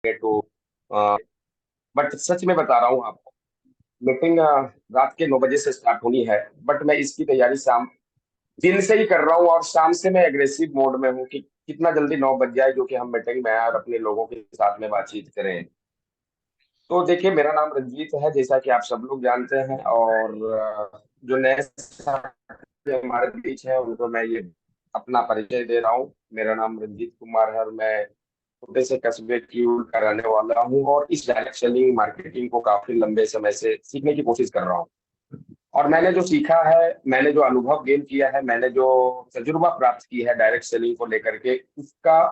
तो बट सच में बता रहा हूँ आपको, मीटिंग रात के 9 बजे से स्टार्ट होनी है। बट मैं इसकी तैयारी शाम दिन से ही कर रहा हूँ, और शाम से मैं एग्रेसिव मोड में हूँ कि कितना जल्दी 9 बज जाए, जो कि हम मीटिंग में आए और अपने लोगों के साथ में बातचीत करें। तो देखिए, मेरा नाम रंजीत है, जैसा कि आप सब लोग जानते हैं। और जो नए साथी हमारे बीच है उनको मैं ये अपना परिचय दे रहा हूँ। मेरा नाम रंजीत कुमार है और मैं छोटे से कस्बे क्यूल का रहने वाला हूँ, और इस डायरेक्ट सेलिंग मार्केटिंग को काफी लंबे समय से सीखने की कोशिश कर रहा हूँ। और मैंने जो सीखा है, मैंने जो अनुभव गेन किया है, मैंने जो तजुर्बा प्राप्त की है डायरेक्ट सेलिंग को लेकर के, उसका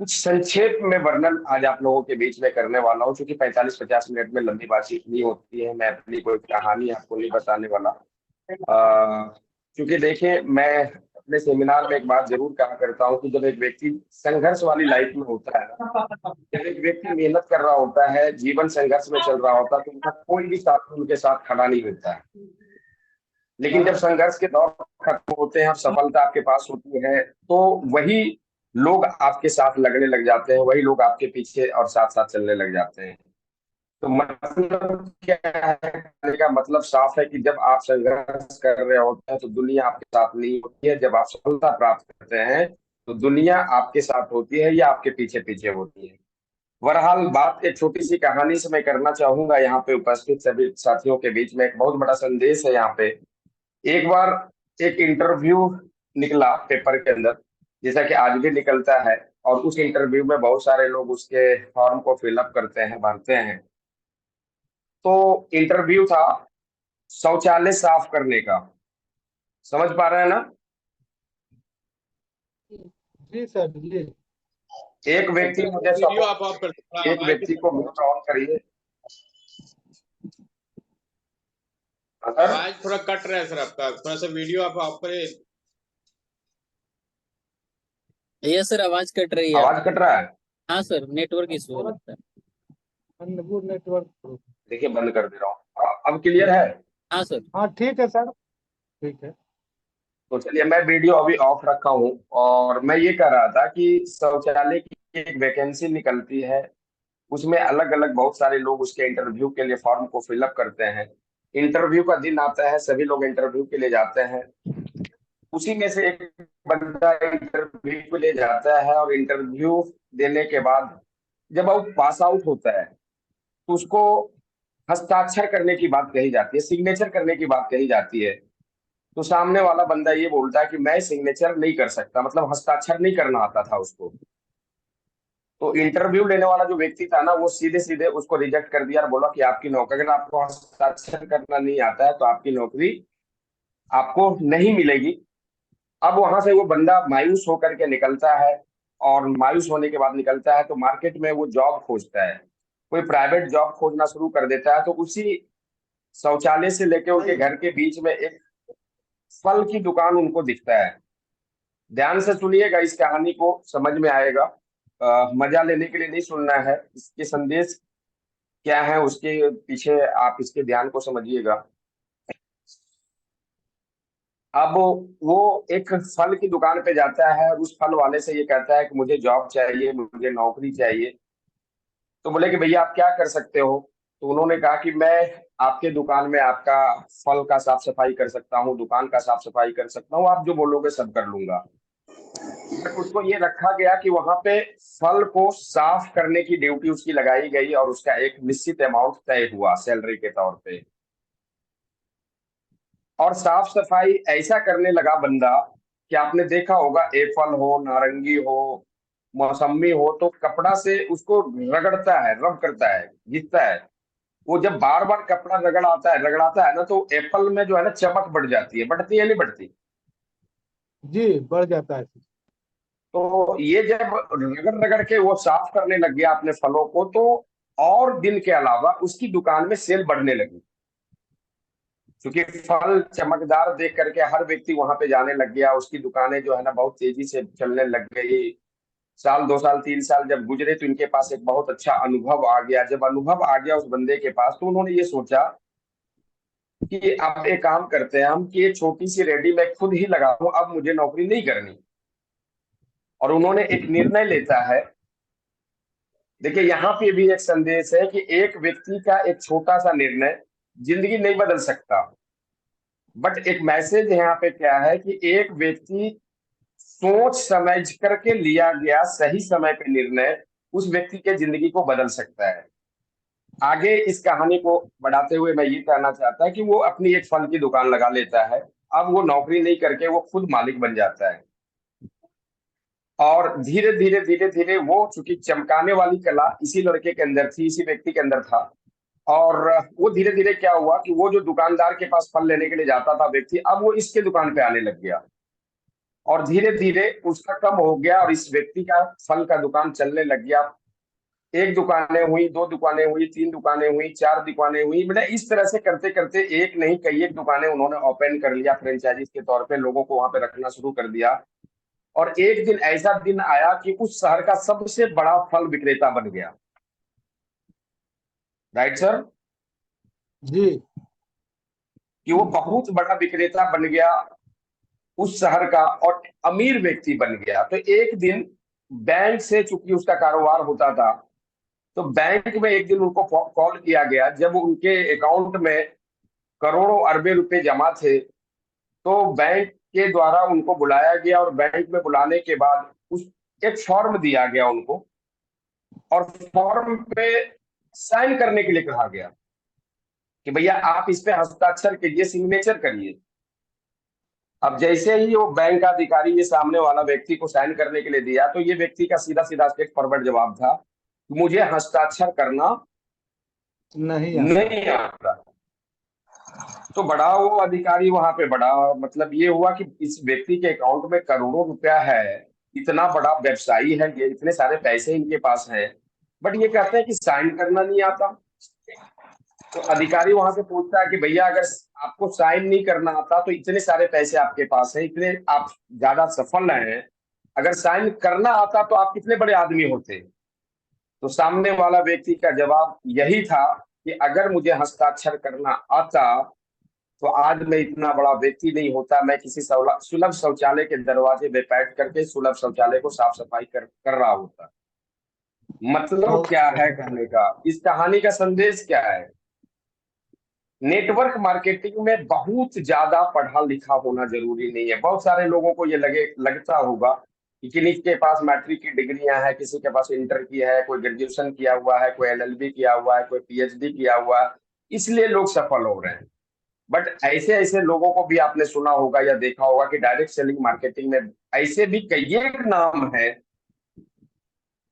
कुछ संक्षेप में वर्णन आज आप लोगों के बीच में करने वाला हूँ। क्योंकि 45-50 मिनट में लंबी बातचीत नहीं होती है, मैं अपनी कोई कहानी आपको नहीं बताने वाला। क्योंकि देखिए, मैं अपने सेमिनार में एक बात जरूर कहा करता हूँ कि जब एक व्यक्ति संघर्ष वाली लाइफ में होता है ना, जब एक व्यक्ति मेहनत कर रहा होता है, जीवन संघर्ष में चल रहा होता है, तो उनका कोई भी साथी उनके साथ खड़ा नहीं होता है। लेकिन जब संघर्ष के दौर खत्म होते हैं और सफलता आपके पास होती है, तो वही लोग आपके साथ लगने लग जाते हैं, वही लोग आपके पीछे और साथ साथ चलने लग जाते हैं। तो मतलब क्या है, कहने का मतलब साफ है कि जब आप संघर्ष कर रहे होते हैं तो दुनिया आपके साथ नहीं होती है, जब आप सफलता प्राप्त करते हैं तो दुनिया आपके साथ होती है या आपके पीछे पीछे होती है। बहरहाल, बात एक छोटी सी कहानी से मैं करना चाहूंगा यहाँ पे उपस्थित सभी साथियों के बीच में। एक बहुत बड़ा संदेश है यहाँ पे। एक बार एक इंटरव्यू निकला पेपर के अंदर, जैसा कि आज भी निकलता है। और उस इंटरव्यू में बहुत सारे लोग उसके फॉर्म को फिलअप करते हैं, भरते हैं। तो इंटरव्यू था शौचालय साफ करने का। समझ पा रहे हैं ना? जी सर जी। एक व्यक्ति मुझे वीडियो आप ऑफ कर सकते हैं, एक व्यक्ति को म्यूट ऑन करिए। हाँ सर। आवाज थोड़ा कट रहा है सर आपका, थोड़ा सा वीडियो आप ऑफ करें। ये सर आवाज कट रही है आवाज आपकी। कट रहा है? हाँ सर, नेटवर्क इशू है लगता है। वो नेटवर्क। देखिए, बंद कर दे रहा हूँ। अब क्लियर है? हाँ सर। हाँ ठीक है सर, ठीक है। तो चलिए, मैं वीडियो अभी ऑफ रखा हूँ। और मैं ये कह रहा था कि शौचालय की एक वैकेंसी निकलती है, उसमें अलग अलग बहुत सारे लोग उसके इंटरव्यू के लिए फॉर्म को फिलअप करते हैं। इंटरव्यू का दिन आता है, सभी लोग इंटरव्यू के लिए जाते हैं। उसी में से एक बंदा इंटरव्यू के लिए जाता है, और इंटरव्यू देने के बाद जब वो पास आउट होता है तो उसको हस्ताक्षर करने की बात कही जाती है, सिग्नेचर करने की बात कही जाती है। तो सामने वाला बंदा ये बोलता है कि मैं सिग्नेचर नहीं कर सकता, मतलब हस्ताक्षर नहीं करना आता था उसको। तो इंटरव्यू लेने वाला जो व्यक्ति था ना, वो सीधे सीधे उसको रिजेक्ट कर दिया और बोला कि आपकी नौकरी, अगर आपको हस्ताक्षर करना नहीं आता है तो आपकी नौकरी आपको नहीं मिलेगी। अब वहां से वो बंदा मायूस होकर के निकलता है। और मायूस होने के बाद निकलता है तो मार्केट में वो जॉब खोजता है, कोई प्राइवेट जॉब खोजना शुरू कर देता है। तो उसी शौचालय से लेके उनके घर के बीच में एक फल की दुकान उनको दिखता है। ध्यान से सुनिएगा, इस कहानी को समझ में आएगा। मजा लेने के लिए नहीं सुनना है, इसके संदेश क्या है उसके पीछे आप इसके ध्यान को समझिएगा। अब वो एक फल की दुकान पे जाता है और उस फल वाले से ये कहता है कि मुझे जॉब चाहिए, मुझे नौकरी चाहिए। तो बोले कि भैया आप क्या कर सकते हो? तो उन्होंने कहा कि मैं आपके दुकान में आपका फल का साफ सफाई कर सकता हूँ, दुकान का साफ सफाई कर सकता हूँ, आप जो बोलोगे सब कर लूंगा। बट उसको ये रखा गया कि वहां पे फल को साफ करने की ड्यूटी उसकी लगाई गई, और उसका एक निश्चित अमाउंट तय हुआ सैलरी के तौर पे। और साफ सफाई ऐसा करने लगा बंदा कि आपने देखा होगा, एप्पल हो, नारंगी हो, मौसम्मी हो, तो कपड़ा से उसको रगड़ता है, रब करता है, घिसता है। वो जब बार बार कपड़ा रगड़ाता है ना, तो एप्पल में जो है ना चमक बढ़ जाती है। बढ़ती है नहीं बढ़ती? जी बढ़ जाता है। तो ये जब रगड़ रगड़ के वो साफ करने लग गया अपने फलों को, तो और दिन के अलावा उसकी दुकान में सेल बढ़ने लगी। क्योंकि फल चमकदार देख करके हर व्यक्ति वहां पे जाने लग गया, उसकी दुकानें जो है ना बहुत तेजी से चलने लग गई। साल 2 साल 3 साल जब गुजरे तो इनके पास एक बहुत अच्छा अनुभव आ गया। जब अनुभव आ गया उस बंदे के पास, तो उन्होंने ये सोचा कि अब एक काम करते हैं हम, कि ये छोटी सी रेडी मैं खुद ही लगा हूं, अब मुझे नौकरी नहीं करनी। और उन्होंने एक निर्णय लेता है देखिए यहाँ पे भी एक संदेश है कि एक व्यक्ति का एक छोटा सा निर्णय जिंदगी नहीं बदल सकता, बट एक मैसेज यहाँ पे क्या है कि एक व्यक्ति सोच समझ करके लिया गया सही समय पे निर्णय उस व्यक्ति के जिंदगी को बदल सकता है। आगे इस कहानी को बढ़ाते हुए मैं ये कहना चाहता कि वो अपनी एक फल की दुकान लगा लेता है। अब वो नौकरी नहीं करके वो खुद मालिक बन जाता है, और धीरे धीरे धीरे धीरे वो, चूंकि चमकाने वाली कला इसी लड़के के अंदर थी, इसी व्यक्ति के अंदर था, और वो धीरे धीरे क्या हुआ कि वो जो दुकानदार के पास फल लेने के लिए जाता था व्यक्ति, अब वो इसके दुकान पे आने लग गया, और धीरे धीरे उसका कम हो गया और इस व्यक्ति का फल का दुकान चलने लग गया। एक दुकानें हुई, दो दुकानें हुई, तीन दुकानें हुई, चार दुकानें हुई, मतलब इस तरह से करते करते एक नहीं कई एक दुकानें उन्होंने ओपन कर लिया, फ्रेंचाइजीज के तौर पे लोगों को वहां पे रखना शुरू कर दिया। और एक दिन ऐसा दिन आया कि उस शहर का सबसे बड़ा फल विक्रेता बन गया। Right sir? जी कि वो बहुत बड़ा विक्रेता बन गया उस शहर का, और अमीर व्यक्ति बन गया। तो एक दिन बैंक से, चूंकि उसका कारोबार होता था, तो बैंक में एक दिन उनको कॉल किया गया, जब उनके अकाउंट में करोड़ों अरबे रुपए जमा थे, तो बैंक के द्वारा उनको बुलाया गया, और बैंक में बुलाने के बाद उस एक फॉर्म दिया गया उनको, और फॉर्म पे साइन करने के लिए कहा गया कि भैया आप इस पे हस्ताक्षर कीजिए, सिग्नेचर करिए। अब जैसे ही वो बैंक का अधिकारी ये सामने वाला व्यक्ति को साइन करने के लिए दिया, तो ये व्यक्ति का सीधा सीधा स्ट्रेट फॉरवर्ड जवाब था, मुझे हस्ताक्षर करना नहीं आता। तो बड़ा वो अधिकारी वहां पे, बड़ा मतलब ये हुआ कि इस व्यक्ति के अकाउंट में करोड़ों रुपया है, इतना बड़ा व्यवसायी है ये, इतने सारे पैसे इनके पास हैं, बट ये कहते हैं कि साइन करना नहीं आता। तो अधिकारी वहां से पूछता है कि भैया अगर आपको साइन नहीं करना आता, तो इतने सारे पैसे आपके पास हैं, इतने आप ज्यादा सफल हैं, अगर साइन करना आता तो आप कितने बड़े आदमी होते। तो सामने वाला व्यक्ति का जवाब यही था कि अगर मुझे हस्ताक्षर करना आता तो आज मैं इतना बड़ा व्यक्ति नहीं होता, मैं किसी सुलभ शौचालय के दरवाजे पे बैठ करके सुलभ शौचालय को साफ सफाई कर रहा होता। मतलब क्या है कहने का, इस कहानी का संदेश क्या है? नेटवर्क मार्केटिंग में बहुत ज्यादा पढ़ा लिखा होना जरूरी नहीं है। बहुत सारे लोगों को ये लगता होगा कि किसी के पास मैट्रिक की डिग्रियां हैं, किसी के पास इंटर की है, कोई ग्रेजुएशन किया हुआ है, कोई एलएलबी किया हुआ है, कोई पीएचडी किया हुआ है, इसलिए लोग सफल हो रहे हैं। बट ऐसे ऐसे लोगों को भी आपने सुना होगा या देखा होगा कि डायरेक्ट सेलिंग मार्केटिंग में ऐसे भी कई नाम है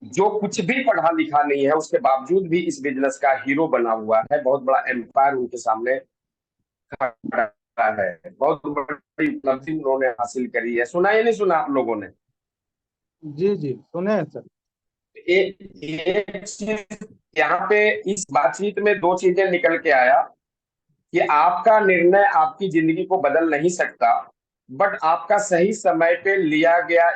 जो कुछ भी पढ़ा लिखा नहीं है, उसके बावजूद भी इस बिजनेस का हीरो बना हुआ है, बहुत बड़ा एम्पायर उनके सामने खड़ा है, बहुत बड़ी उपलब्धि उन्होंने हासिल करी है। सुना या नहीं सुना आप लोगों ने? जी जी सुने हैं सर। एक चीज यहाँ पे इस बातचीत में दो चीजें निकल के आया कि आपका निर्णय आपकी जिंदगी को बदल नहीं सकता, बट आपका सही समय पे लिया गया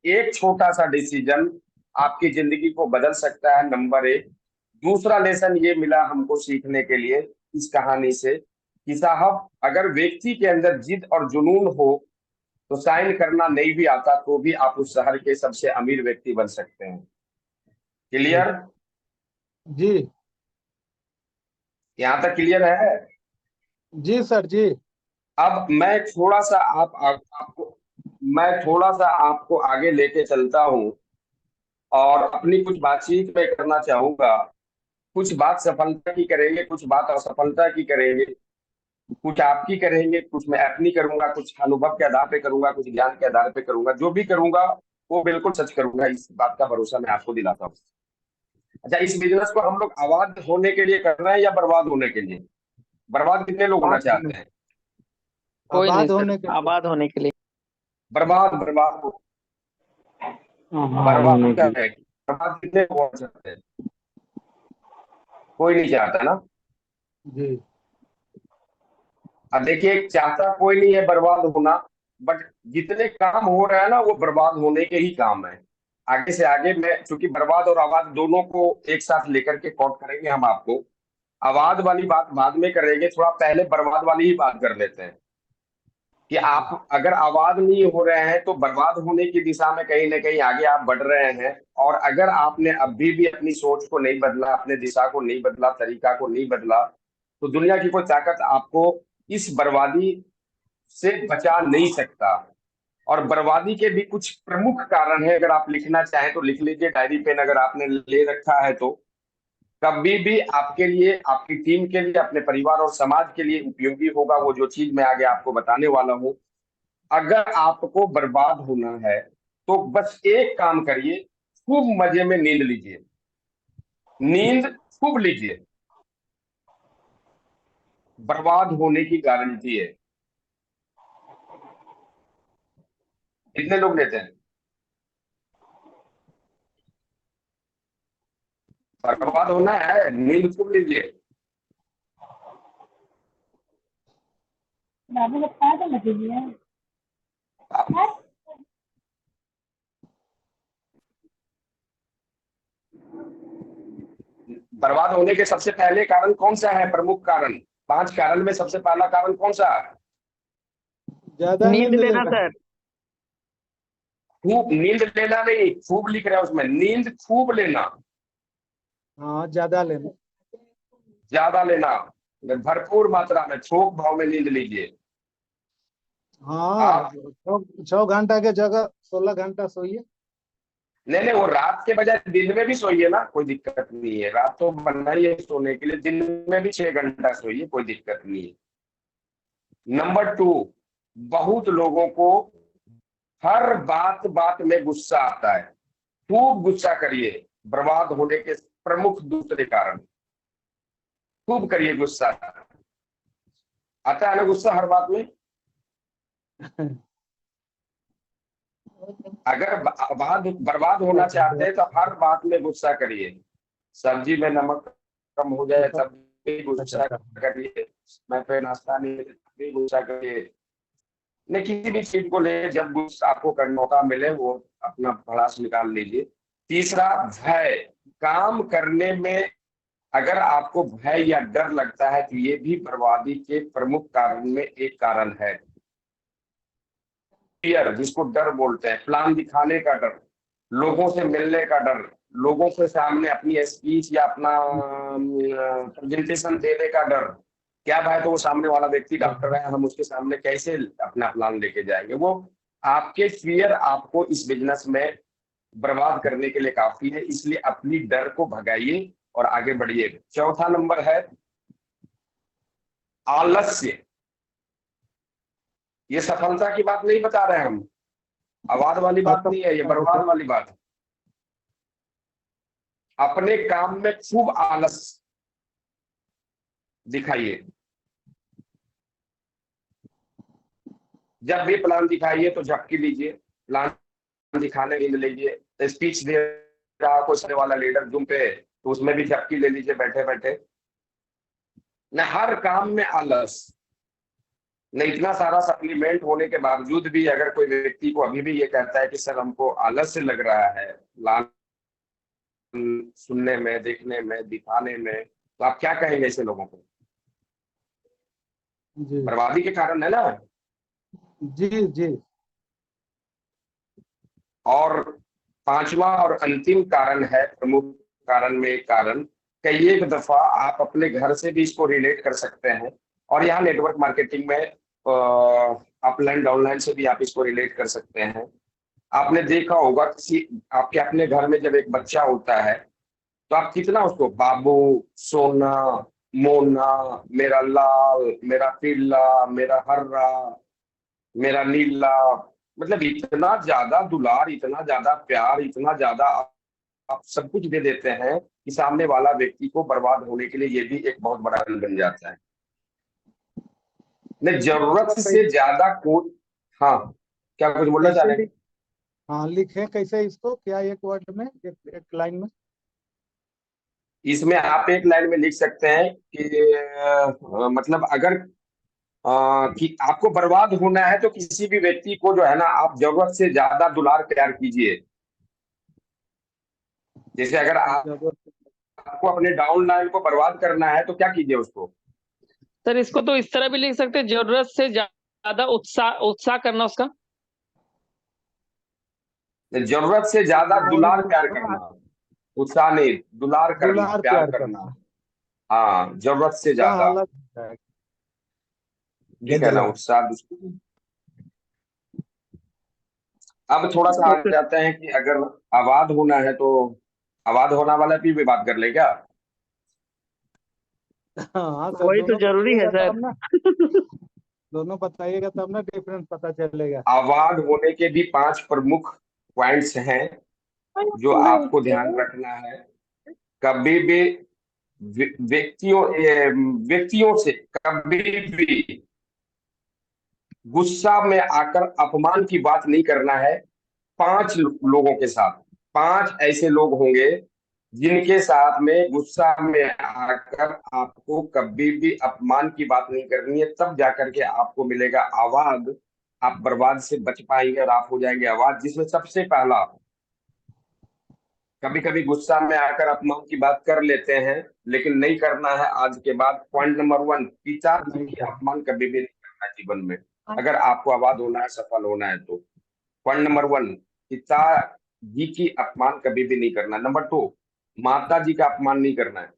एक छोटा सा डिसीजन आपकी जिंदगी को बदल सकता है, नंबर एक। दूसरा लेसन ये मिला हमको सीखने के लिए इस कहानी से कि साहब अगर व्यक्ति के अंदर जिद और जुनून हो तो साइन करना नहीं भी आता तो भी आप उस शहर के सबसे अमीर व्यक्ति बन सकते हैं। क्लियर? जी यहाँ तक क्लियर है? जी सर जी। अब मैं थोड़ा सा आपको आगे लेके चलता हूं, और अपनी कुछ बातचीत में करना चाहूंगा। कुछ बात सफलता की करेंगे, कुछ बात असफलता की करेंगे, कुछ आपकी करेंगे, कुछ मैं अपनी करूंगा, कुछ अनुभव के आधार पे करूंगा, कुछ ज्ञान के आधार पे करूंगा। जो भी करूंगा वो बिल्कुल सच करूंगा, इस बात का भरोसा मैं आपको दिलाता हूँ। अच्छा, इस बिजनेस को हम लोग आबाद होने के लिए कर रहे हैं या बर्बाद होने के लिए? बर्बाद कितने लोग होना चाहते हैं? कोई नहीं आबाद होने सर, के लिए। आबाद होने के लिए। बर्बाद बर्बाद बर्बाद क्या है? बर्बाद कितने लोग होना चाहते हैं? कोई नहीं चाहता ना। जी अब देखिए, चाहता कोई नहीं है बर्बाद होना, बट जितने काम हो रहा है ना वो बर्बाद होने के ही काम है। आगे से आगे मैं, चूंकि बर्बाद और आबाद दोनों को एक साथ लेकर के कोट करेंगे हम आपको, आबाद वाली बात बाद में करेंगे, थोड़ा पहले बर्बाद वाली ही बात कर लेते हैं। कि आप अगर आबाद नहीं हो रहे हैं तो बर्बाद होने की दिशा में कहीं ना कहीं आगे आप बढ़ रहे हैं। और अगर आपने अभी भी अपनी सोच को नहीं बदला, अपने दिशा को नहीं बदला, तरीका को नहीं बदला, तो दुनिया की कोई ताकत आपको इस बर्बादी से बचा नहीं सकता। और बर्बादी के भी कुछ प्रमुख कारण है, अगर आप लिखना चाहें तो लिख लीजिए, डायरी पेन अगर आपने ले रखा है तो। कभी भी आपके लिए, आपकी टीम के लिए, अपने परिवार और समाज के लिए उपयोगी होगा वो जो चीज मैं आगे आपको बताने वाला हूँ। अगर आपको बर्बाद होना है तो बस एक काम करिए, खूब मजे में नींद लीजिए, नींद खूब लीजिए, बर्बाद होने की गारंटी है। कितने लोग लेते हैं? बर्बाद होना है, नींद खूब लीजिए। बाबू लोग खा तो लगी है। बर्बाद होने के सबसे पहले कारण कौन सा है? प्रमुख कारण, 5 कारण में सबसे पहला कारण कौन सा है? ज्यादा नींद नींद लेना लेना। सर। खूब नींद लेना नहीं, खूब लिख रहा है उसमें, नींद खूब लेना, हाँ, ज्यादा लेना। ज्यादा लेना, भरपूर मात्रा में, थोक भाव में नींद लीजिए। हाँ, आप 6 घंटा के जगह 16 घंटा सोइए। नहीं नहीं, वो रात के बजाय दिन में भी सोइए ना, कोई दिक्कत नहीं है। रात तो बनना ही है सोने के लिए, दिन में भी 6 घंटा सोइए, कोई दिक्कत नहीं है। नंबर 2, बहुत लोगों को हर बात बात में गुस्सा आता है। खूब गुस्सा करिए, बर्बाद होने के प्रमुख दूसरे कारण। खूब करिए गुस्सा। आता है ना गुस्सा हर बात में? अगर बर्बाद होना चाहते हैं तो हर बात में गुस्सा करिए। सब्जी में नमक कम हो जाए तब भी गुस्सा करिए, मैं फिर नाश्ता नहीं तब भी गुस्सा करिए। नहीं, किसी भी चीज को ले, जब गुस्सा आपको मौका मिले वो अपना भड़ास निकाल लीजिए। तीसरा, भय। काम करने में अगर आपको भय या डर लगता है तो ये भी बर्बादी के प्रमुख कारण में एक कारण है। फियर, जिसको डर बोलते हैं, प्लान दिखाने का डर, लोगों से मिलने का डर, लोगों के सामने अपनी स्पीच या अपना प्रेजेंटेशन देने का डर। क्या भाई, तो वो सामने वाला व्यक्ति डॉक्टर है, हम उसके सामने कैसे अपना प्लान लेके जाएंगे? वो आपके फियर आपको इस बिजनेस में बर्बाद करने के लिए काफी है। इसलिए अपनी डर को भगाइए और आगे बढ़िए। चौथा नंबर है आलस्य। ये सफलता की बात नहीं बता रहे हैं हम, आवाज वाली बात नहीं है, ये बर्बाद वाली बात है। अपने काम में खूब आलस दिखाइए। जब भी प्लान दिखाइए तो झपकी लीजिए, प्लान दिखाने नींद लीजिए। स्पीच दे रहा कोई सामने वाला लीडर जूम पे, तो उसमें भी झपकी ले लीजिए बैठे बैठे। न हर काम में आलस। न इतना सारा सप्लीमेंट होने के बावजूद भी अगर कोई व्यक्ति को अभी भी ये कहता है कि सर हमको आलस्य लग रहा है प्लान सुनने में, देखने में, दिखाने में, तो आप क्या कहेंगे ऐसे लोगों को? जी बर्बादी के कारण है ना। जी जी। और पांचवा और अंतिम कारण है, प्रमुख कारण में एक कारण, कई एक दफा आप अपने घर से भी इसको रिलेट कर सकते हैं। और यहाँ नेटवर्क मार्केटिंग में अपलाइन डाउनलाइन से भी आप इसको रिलेट कर सकते हैं। आपने देखा होगा किसी आपके अपने घर में जब एक बच्चा होता है तो आप कितना उसको बाबू, सोना, मोना, मेरा लाल, मेरा पीला, मेरा हर्रा, मेरा नीला, मतलब इतना ज्यादा दुलार, इतना ज्यादा प्यार, इतना ज्यादा आप सब कुछ दे देते हैं कि सामने वाला व्यक्ति को बर्बाद होने के लिए ये भी एक बहुत बड़ा कारण बन जाता है। नहीं, जरूरत से ज्यादा कोई। हाँ, क्या कुछ बोलना चाह कैसे रहे हैं? हाँ, लिखें कैसे इसको, क्या एक वर्ड में, एक लाइन में? इसमें आप एक लाइन में लिख सकते हैं कि मतलब अगर कि आपको बर्बाद होना है तो किसी भी व्यक्ति को जो है ना, आप जरूरत से ज्यादा दुलार प्यार कीजिए। जैसे अगर आपको अपने डाउन लाइन को बर्बाद करना है तो क्या कीजिए उसको? सर इसको तो इस तरह भी लिख सकते हैं, जरूरत से ज्यादा ज्यादा उत्साह उत्साह करना उसका। जरूरत से ज्यादा दुलार प्यार करना, उत्साह नहीं, दुलार करना, दुलार प्यार प्यार करना। करना। हाँ, जरूरत से उत्साह ज्यादा, अलग है। ठीक है ना, उत्साह दूसरी। अब थोड़ा सा आ जाते हैं कि अगर आबाद होना है तो आबाद होना वाला भी बात कर ले क्या? हाँ सर, वही तो दोनों जरूरी है बताइएगा सर। तब ना, दोनों बताइएगा तब ना डिफरेंस पता चलेगा। आबाद होने के भी 5 प्रमुख पॉइंट्स हैं जो आपको ध्यान रखना है। कभी भी व्यक्तियों से कभी भी गुस्सा में आकर अपमान की बात नहीं करना है। 5 लोगों के साथ, 5 ऐसे लोग होंगे जिनके साथ में गुस्सा में आकर आपको कभी भी अपमान की बात नहीं करनी है, तब जाकर के आपको मिलेगा आवाज। आप बर्बाद से बच पाएंगे और आप हो जाएंगे आवाज। जिसमें सबसे पहला, कभी कभी गुस्सा में आकर अपमान की बात कर लेते हैं, लेकिन नहीं करना है आज के बाद। पॉइंट नंबर 1, पिताजी की अपमान कभी भी नहीं करना है जीवन में, अगर आपको आबाद होना है, सफल होना है तो। पॉइंट नंबर 1, पिताजी की अपमान कभी भी नहीं करना। नंबर 2, माता जी का अपमान नहीं करना है।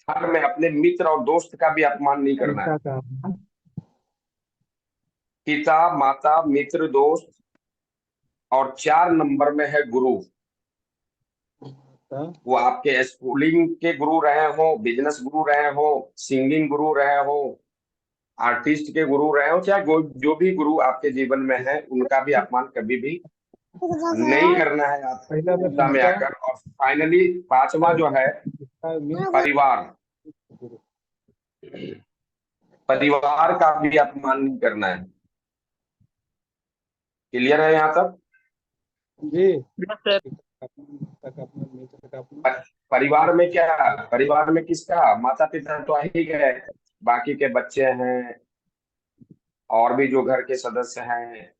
थर्ड में अपने मित्र और दोस्त का भी अपमान नहीं करना है। पिता का। पिता, माता, मित्र, दोस्त। और 4 नंबर में है गुरु। वो आपके स्कूलिंग के गुरु रहे हो, बिजनेस गुरु रहे हो, सिंगिंग गुरु रहे हो, आर्टिस्ट के गुरु रहे हो, चाहे जो भी गुरु आपके जीवन में है, उनका भी अपमान कभी भी नहीं करना है आपको पहला में गुस्सा में पिता, आकर। और फाइनली 5वां जो है, परिवार। परिवार का भी अपमान नहीं करना है। क्लियर है यहाँ तक? जी। Yes sir. परिवार में क्या, परिवार में किसका, माता पिता तो आ ही गए, बाकी के बच्चे हैं और भी जो घर के सदस्य हैं,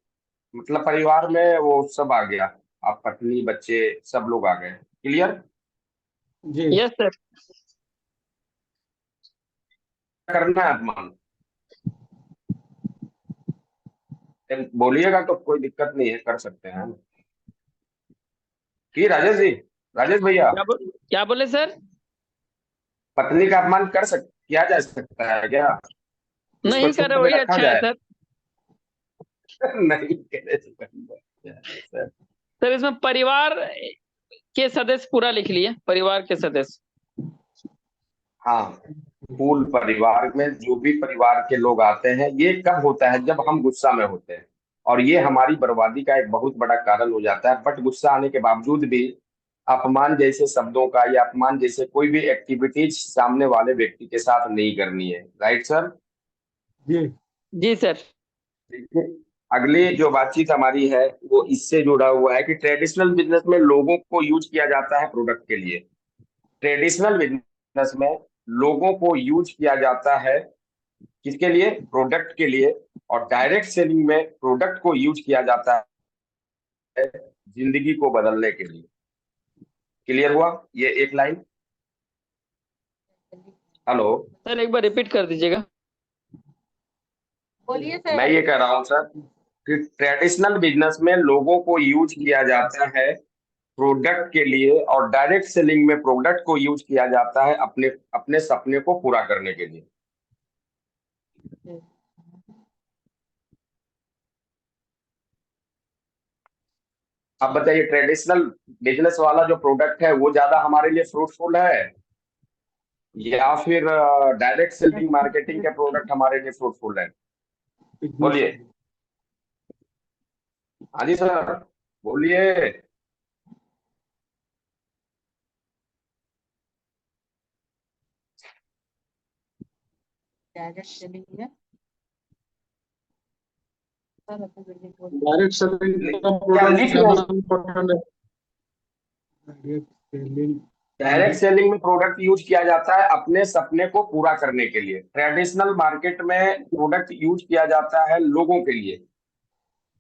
मतलब परिवार में वो सब आ गया। आप पत्नी, बच्चे, सब लोग आ गए। क्लियर? जी। Yes sir. करना है अपमान, बोलिएगा तो कोई दिक्कत नहीं है, कर सकते हैं हम। कि राजेश जी, राजेश भैया, क्या बोले सर? पत्नी का अपमान किया जा सकता है क्या? इसको नहीं छुप करे में वही रखा अच्छा है जाए? सर। नहीं करे सर। सर इसमें परिवार के सदस्य पूरा लिख लिए, परिवार के सदस्य। हाँ, फूल परिवार में जो भी परिवार के लोग आते हैं, ये कब होता है? जब हम गुस्सा में होते हैं, और ये हमारी बर्बादी का एक बहुत बड़ा कारण हो जाता है। बट गुस्सा आने के बावजूद भी अपमान जैसे शब्दों का या अपमान जैसे कोई भी एक्टिविटीज सामने वाले व्यक्ति के साथ नहीं करनी है। Right sir? जी। जी सर। देखिए, अगली जो बातचीत हमारी है वो इससे जुड़ा हुआ है कि ट्रेडिशनल बिजनेस में लोगों को यूज किया जाता है प्रोडक्ट के लिए। ट्रेडिशनल बिजनेस में लोगों को यूज किया जाता है किसके लिए? प्रोडक्ट के लिए। और डायरेक्ट सेलिंग में प्रोडक्ट को यूज किया जाता है जिंदगी को बदलने के लिए। क्लियर हुआ ये एक लाइन? हेलो, सर एक बार रिपीट कर दीजिएगा। बोलिए मैं सर। ये कह रहा हूँ सर कि ट्रेडिशनल बिजनेस में लोगों को यूज किया जाता है प्रोडक्ट के लिए, और डायरेक्ट सेलिंग में प्रोडक्ट को यूज किया जाता है अपने अपने सपने को पूरा करने के लिए। अब बताइए, ट्रेडिशनल बिजनेस वाला जो प्रोडक्ट है वो ज्यादा हमारे लिए फ्रूटफुल है, या फिर डायरेक्ट सेलिंग मार्केटिंग के प्रोडक्ट हमारे लिए फ्रूटफुल है? बोलिए। हाँ जी सर, बोलिए। डायरेक्ट सेलिंग है सर, डायरेक्ट सेलिंग का क्या प्रोडक्ट लिख ज्यादा रहे? इम्पोर्टेंट है। Direct selling. डायरेक्ट सेलिंग में प्रोडक्ट यूज किया जाता है अपने सपने को पूरा करने के लिए। ट्रेडिशनल मार्केट में प्रोडक्ट यूज किया जाता है लोगों के लिए।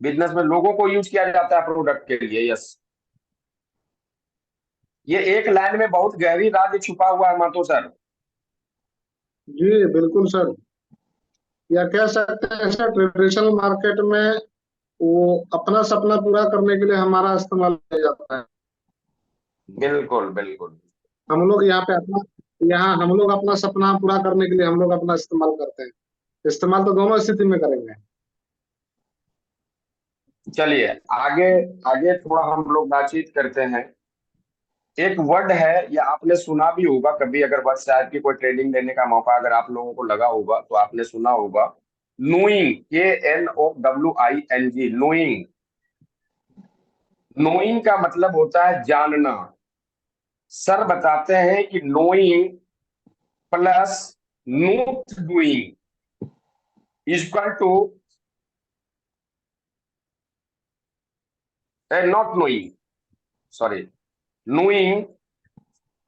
बिजनेस में लोगों को यूज किया जाता है प्रोडक्ट के लिए। यस, ये एक लाइन में बहुत गहरी राज छुपा हुआ है मातो सर। जी बिल्कुल सर, या कह सकते हैं सर ट्रेडिशनल मार्केट में वो अपना सपना पूरा करने के लिए हमारा इस्तेमाल किया जाता है। बिल्कुल बिल्कुल। हम लोग यहाँ हम लोग अपना सपना पूरा करने के लिए हम लोग अपना इस्तेमाल करते हैं। इस्तेमाल तो दोनों स्थिति में करेंगे। चलिए आगे आगे थोड़ा हम लोग बातचीत करते हैं। एक वर्ड है, या आपने सुना भी होगा कभी, अगर वर्ड शायद की कोई ट्रेनिंग लेने का मौका अगर आप लोगों को लगा होगा तो आपने सुना होगा, नोइंग, KNOWING, नोइंग। नोइंग का मतलब होता है जानना। सर बताते हैं कि knowing plus not doing equal to not knowing, sorry, knowing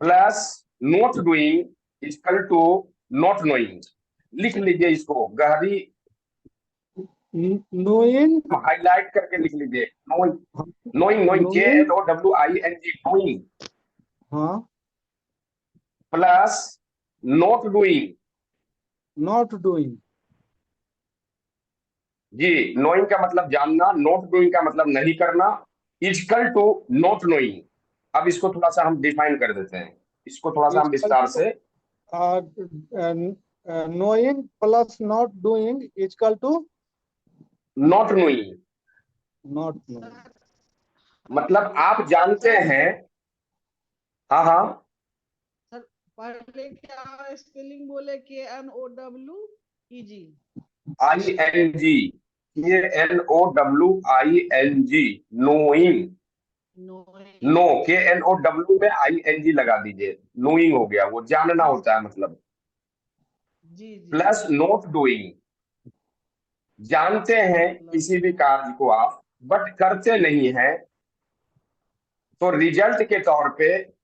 plus not doing equal to not knowing. लिख लीजिए इसको, गहरी नोइंग, हाईलाइट करके लिख लीजिए। Knowing, knowing, knowing, KNOWING, knowing हाँ, plus not doing. Not doing. जी, नोइंग का मतलब जानना, नॉट डूइंग का मतलब नहीं करना, इक्वल टू नॉट नोइंग। अब इसको थोड़ा सा हम डिफाइन कर देते हैं, इसको थोड़ा सा हम विस्तार से। Knowing plus not doing equal to not knowing not knowing. मतलब आप जानते हैं। हाँ हाँ, सर पहले क्या स्पेलिंग बोले? KNOWEG। ING, KNOWING, knowing. Knowing. Know, KNOW में ING लगा दीजिए, नोइंग हो गया, वो जानना होता है मतलब। जी जी। प्लस नॉट डूइंग, जानते हैं किसी भी कार्य को आप बट करते नहीं हैं, तो रिजल्ट के तौर पे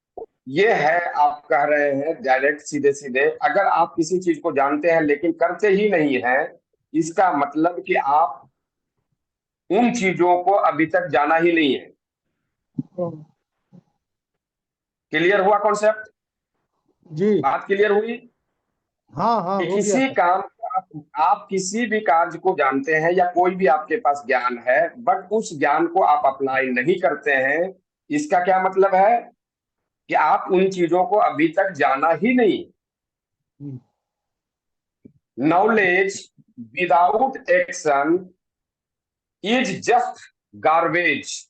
ये है, आप कह रहे हैं डायरेक्ट सीधे सीधे, अगर आप किसी चीज को जानते हैं लेकिन करते ही नहीं हैं, इसका मतलब कि आप उन चीजों को अभी तक जाना ही नहीं है। क्लियर हुआ कॉन्सेप्ट? जी, बात क्लियर हुई हाँ हाँ, कि हो गया किसी सर। काम को आप किसी भी कार्य को जानते हैं या कोई भी आपके पास ज्ञान है, बट उस ज्ञान को आप अप्लाई नहीं करते हैं, इसका क्या मतलब है कि आप उन चीजों को अभी तक जाना ही नहीं। Knowledge without action is just garbage.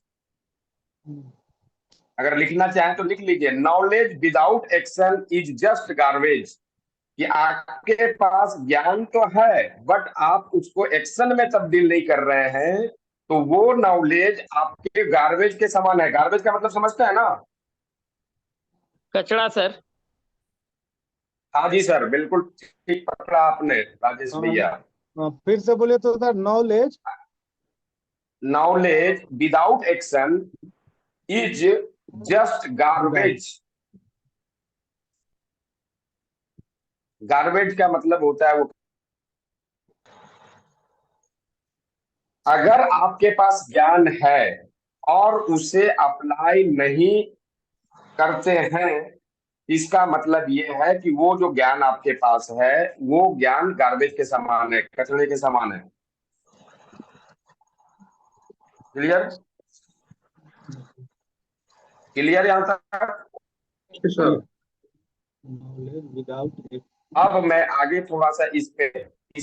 अगर लिखना चाहें तो लिख लीजिए, knowledge without action is just garbage. कि आपके पास ज्ञान तो है बट आप उसको एक्शन में तब्दील नहीं कर रहे हैं, तो वो नॉलेज आपके गार्बेज के समान है। गार्बेज का मतलब समझते हैं ना? कचड़ा सर। हाँ जी सर, बिल्कुल ठीक पकड़ा आपने राजेश भैया। फिर से बोले तो sir, knowledge knowledge without action is just garbage. Garbage का मतलब होता है वो, अगर आपके पास ज्ञान है और उसे अप्लाई नहीं करते हैं, इसका मतलब ये है कि वो जो ज्ञान आपके पास है वो ज्ञान गार्बेज के समान है, कचरे के समान है। क्लियर? क्लियर यहां तक? Sir knowledge without. अब मैं आगे थोड़ा सा इस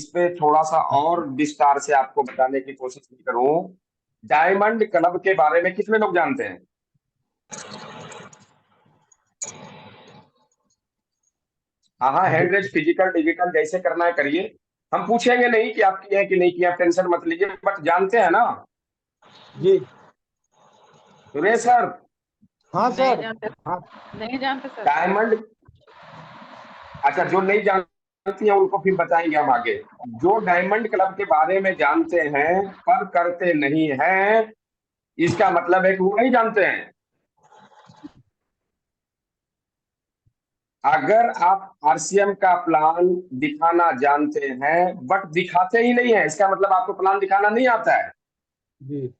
पे थोड़ा सा और विस्तार से आपको बताने की कोशिश करूं। डायमंड क्लब के बारे में कितने लोग जानते हैं? हाँ हाँ, हैंड रेज, फिजिकल डिजिटल जैसे करना है करिए। हम पूछेंगे नहीं कि आप किए हैं कि नहीं किया, टेंशन मत लीजिए, बट जानते हैं ना? जी सुरेश सर, हाँ नहीं सर। जानते। हाँ, नहीं जानते सर। डायमंड, अच्छा जो नहीं जानती है उनको फिर बताएंगे हम आगे। जो डायमंड क्लब के बारे में जानते हैं पर करते नहीं हैं, इसका मतलब है कि वो नहीं जानते हैं। अगर आप RCM का प्लान दिखाना जानते हैं बट दिखाते ही नहीं है, इसका मतलब आपको प्लान दिखाना नहीं आता है। जी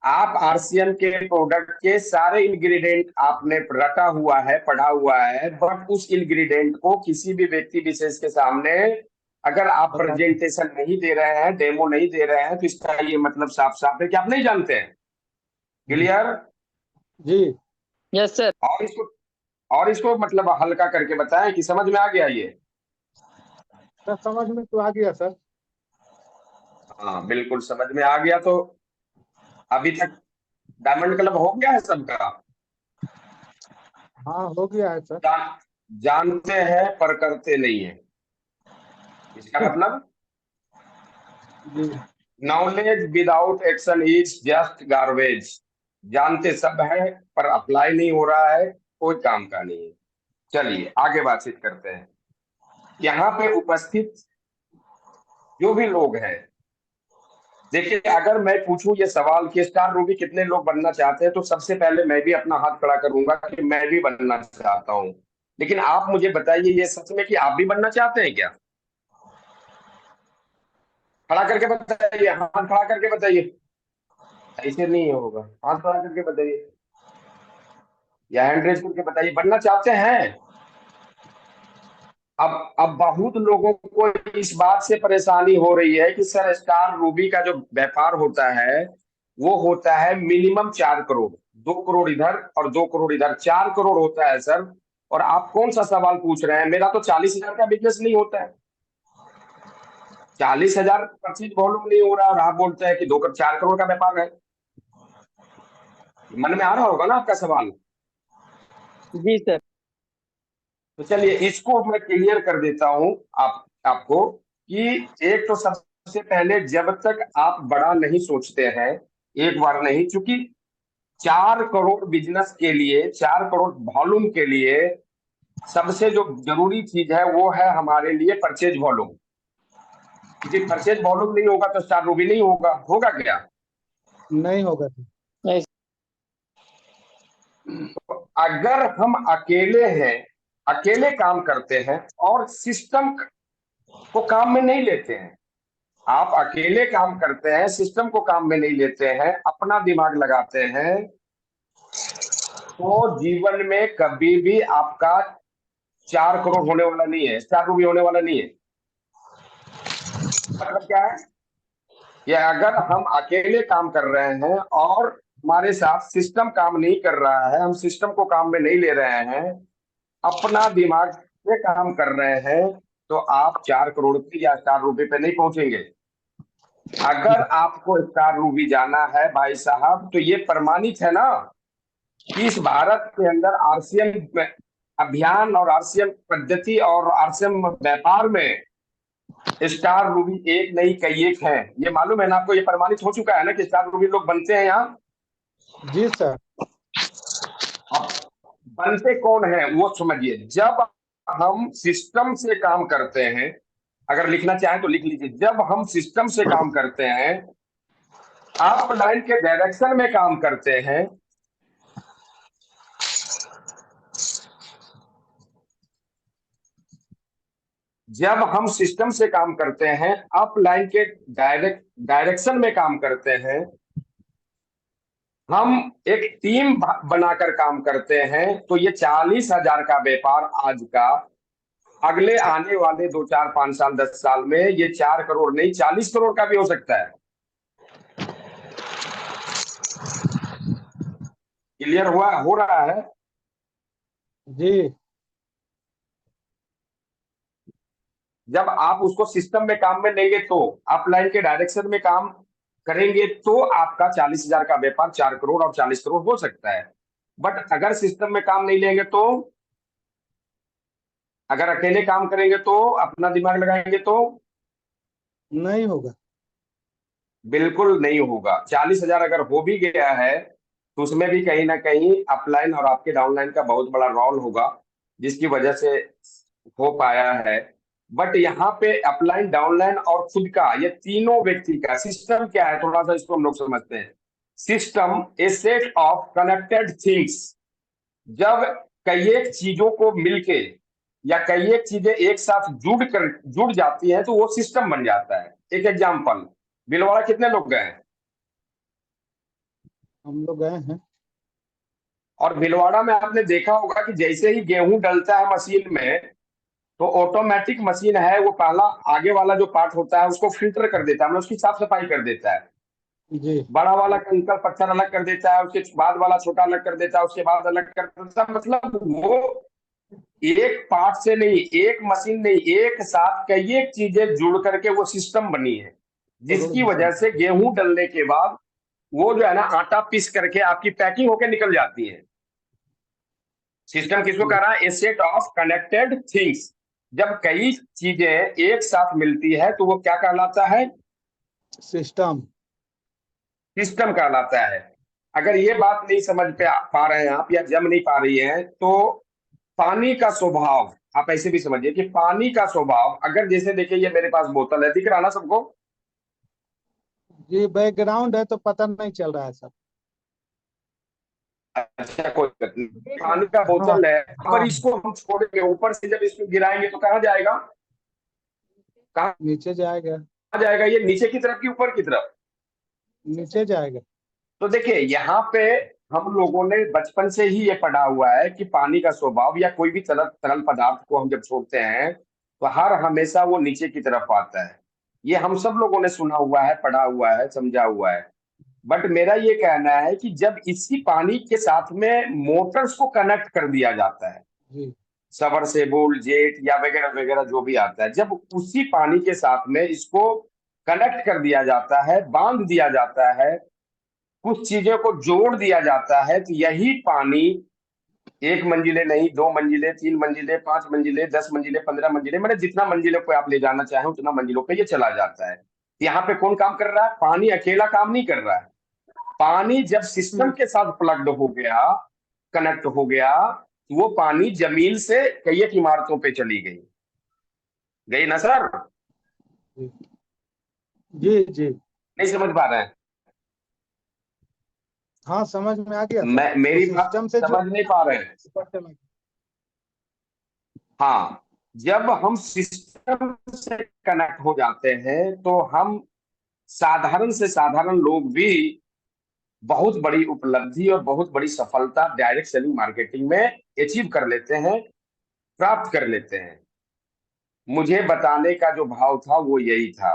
आप RCM के प्रोडक्ट के सारे इंग्रेडिएंट आपने रटा हुआ है, पढ़ा हुआ है, बट उस इंग्रेडिएंट को किसी भी व्यक्ति विशेष के सामने अगर आप बताइए। प्रेजेंटेशन नहीं दे रहे हैं, डेमो नहीं दे रहे हैं, तो इसका ये मतलब साफ साफ है कि आप नहीं जानते हैं। क्लियर? जी यस सर। और इसको मतलब हल्का करके बताएं कि समझ में आ गया ये। सर समझ में तो आ गया सर। हाँ बिल्कुल समझ में आ गया। तो अभी तक डायमंड क्लब हो गया है सबका? हाँ हो गया है सर। जानते हैं पर करते नहीं है, इसका मतलब जी knowledge without action is just garbage. जानते सब है पर अप्लाई नहीं हो रहा है, कोई काम का नहीं है। चलिए आगे बातचीत करते हैं। यहाँ पे उपस्थित जो भी लोग हैं, देखिए अगर मैं पूछूं ये सवाल कि स्टार रूबी कितने लोग बनना चाहते हैं, तो सबसे पहले मैं भी अपना हाथ खड़ा करूंगा कि मैं भी बनना चाहता हूं। लेकिन आप मुझे बताइए, ये सच में कि आप भी बनना चाहते हैं क्या? खड़ा करके बताइए, हाथ खड़ा करके बताइए। ऐसे नहीं होगा, हाथ खड़ा करके बताइए या हैंड रेज करके बताइए, बनना चाहते हैं। अब बहुत लोगों को इस बात से परेशानी हो रही है कि सर स्टार रूबी का जो व्यापार होता है वो होता है मिनिमम 4 करोड़, 2 करोड़ इधर और 2 करोड़ इधर, 4 करोड़ होता है सर। और आप कौन सा सवाल पूछ रहे हैं? मेरा तो 40,000 का बिजनेस नहीं होता है, 40,000 परचेज वॉल्यूम नहीं हो रहा और आप बोलते हैं कि 4 करोड़ का व्यापार है। मन में आ रहा होगा ना आपका सवाल? जी सर। तो चलिए इसको मैं क्लियर कर देता हूं आपको कि एक तो सबसे पहले जब तक आप बड़ा नहीं सोचते हैं, एक बार नहीं, क्योंकि 4 करोड़ बिजनेस के लिए, 4 करोड़ वॉल्यूम के लिए सबसे जो जरूरी चीज है वो है हमारे लिए परचेज वॉल्यूम। क्योंकि परचेज वॉल्यूम नहीं होगा तो स्टार रूबी नहीं होगा। होगा क्या? नहीं होगा सर। नहीं। तो अगर हम अकेले हैं, अकेले काम करते हैं और सिस्टम को काम में नहीं लेते हैं, आप अकेले काम करते हैं, सिस्टम को काम में नहीं लेते हैं, अपना दिमाग लगाते हैं, तो जीवन में कभी भी आपका 4 करोड़ होने वाला नहीं है, स्टार रूबी होने वाला नहीं है। मतलब क्या है? ये अगर हम अकेले काम कर रहे हैं और हमारे साथ सिस्टम काम नहीं कर रहा है, हम सिस्टम को काम में नहीं ले रहे हैं, अपना दिमाग से काम कर रहे हैं, तो आप 4 करोड़ की या स्टार रूबी पे नहीं पहुंचेंगे। अगर आपको स्टार रूबी जाना है भाई साहब, तो ये प्रमाणित है ना कि इस भारत के अंदर आरसीएम अभियान और आरसीएम पद्धति और आरसीएम व्यापार में स्टार रूबी एक नहीं कई एक है। ये मालूम है ना आपको? ये प्रमाणित हो चुका है ना कि स्टार रूबी लोग बनते हैं यहाँ। जी सर। अब बनते कौन है वो समझिए। जब हम सिस्टम से काम करते हैं, अगर लिखना चाहें तो लिख लीजिए, जब हम सिस्टम से काम करते हैं, आप लाइन के डायरेक्शन में काम करते हैं, जब हम सिस्टम से काम करते हैं, अप लाइन के डायरेक्शन में काम करते हैं, हम एक टीम बनाकर काम करते हैं, तो ये 40,000 का व्यापार आज का, अगले आने वाले 2 4 5 साल 10 साल में ये 4 करोड़ नहीं 40 करोड़ का भी हो सकता है। क्लियर हुआ? हो रहा है? जी जब आप उसको सिस्टम में काम में लेंगे तो अपलाइन के डायरेक्शन में काम करेंगे तो आपका 40,000 का व्यापार 4 करोड़ और 40 करोड़ हो सकता है। बट अगर सिस्टम में काम नहीं लेंगे तो, अगर अकेले काम करेंगे तो, अपना दिमाग लगाएंगे तो नहीं होगा। बिल्कुल नहीं होगा। 40,000 अगर हो भी गया है तो उसमें भी कहीं ना कहीं अपलाइन और आपके डाउनलाइन का बहुत बड़ा रोल होगा, जिसकी वजह से हो पाया है। बट यहाँ पे अपलाइन, डाउनलाइन और खुद का, ये तीनों व्यक्ति का सिस्टम क्या है, थोड़ा सा इसको हम लोग समझते हैं। System A set of connected things. जब कई एक चीजों को मिलके या कई एक चीजें एक साथ जुड़ जाती हैं तो वो सिस्टम बन जाता है। एक एग्जांपल, भीलवाड़ा कितने लोग गए हैं? हम लोग गए हैं। और भीलवाड़ा में आपने देखा होगा कि जैसे ही गेहूं डलता है मशीन में, तो ऑटोमेटिक मशीन है, वो पहला आगे वाला जो पार्ट होता है उसको फिल्टर कर देता है, मतलब उसकी साफ सफाई कर देता है। जी बड़ा वाला कंकड़ पत्थर अलग कर देता है, उसके बाद वाला छोटा अलग कर देता है, उसके बाद अलग कर देता है। मतलब वो एक पार्ट से नहीं, एक मशीन नहीं, एक साथ कई एक चीजें जुड़ करके वो सिस्टम बनी है, जिसकी वजह से गेहूं डलने के बाद वो जो है ना आटा पीस करके आपकी पैकिंग होके निकल जाती है। सिस्टम किसको कह रहा है? ए सेट ऑफ कनेक्टेड थिंग्स। जब कई चीजें एक साथ मिलती है तो वो क्या कहलाता है? सिस्टम। सिस्टम कहलाता है। अगर ये बात नहीं समझ पा रहे हैं आप, या जम नहीं पा रही हैं, तो पानी का स्वभाव आप ऐसे भी समझिए कि पानी का स्वभाव, अगर जैसे देखिए ये मेरे पास बोतल है, दिख रहा ना सबको? जी बैकग्राउंड है तो पता नहीं चल रहा है सर। अच्छा कोई बात नहीं, पानी का बोतल है, अगर इसको हम छोड़ेंगे ऊपर से, जब इसको गिराएंगे तो कहाँ जाएगा? कहाँ नीचे जाएगा। जाएगा? ये नीचे की तरफ कि ऊपर की तरफ? नीचे जाएगा। तो देखिए यहाँ पे हम लोगों ने बचपन से ही ये पढ़ा हुआ है कि पानी का स्वभाव, या कोई भी तरल तरल पदार्थ को हम जब छोड़ते हैं तो हर हमेशा वो नीचे की तरफ आता है। ये हम सब लोगों ने सुना हुआ है, पढ़ा हुआ है, समझा हुआ है। बट मेरा ये कहना है कि जब इसी पानी के साथ में मोटर्स को कनेक्ट कर दिया जाता है, जी सबमर्सिबल, जेट या वगैरह वगैरह जो भी आता है, जब उसी पानी के साथ में इसको कनेक्ट कर दिया जाता है, बांध दिया जाता है, कुछ चीजों को जोड़ दिया जाता है, तो यही पानी एक मंजिले नहीं, 2 मंजिले, 3 मंजिले, 5 मंजिले, 10 मंजिले, 15 मंजिले, मैंने जितना मंजिलों पे आप ले जाना चाहें उतना मंजिलों पे ये चला जाता है। यहाँ पे कौन काम कर रहा है? पानी अकेला काम नहीं कर रहा है। पानी जब सिस्टम के साथ प्लग्ड हो गया, कनेक्ट हो गया, तो वो पानी जमीन से कई एक इमारतों पे चली गई। गई ना सर? जी जी नहीं समझ पा रहे हैं? हाँ समझ में आ गया सर। मैं मेरी तो बात सिस्टम से जो समझ नहीं पा रहे हैं? ऊपर चला गया। हाँ, जब हम सिस्टम से कनेक्ट हो जाते हैं तो हम साधारण से साधारण लोग भी बहुत बड़ी उपलब्धि और बहुत बड़ी सफलता डायरेक्ट सेलिंग मार्केटिंग में अचीव कर लेते हैं, प्राप्त कर लेते हैं। मुझे बताने का जो भाव था वो यही था।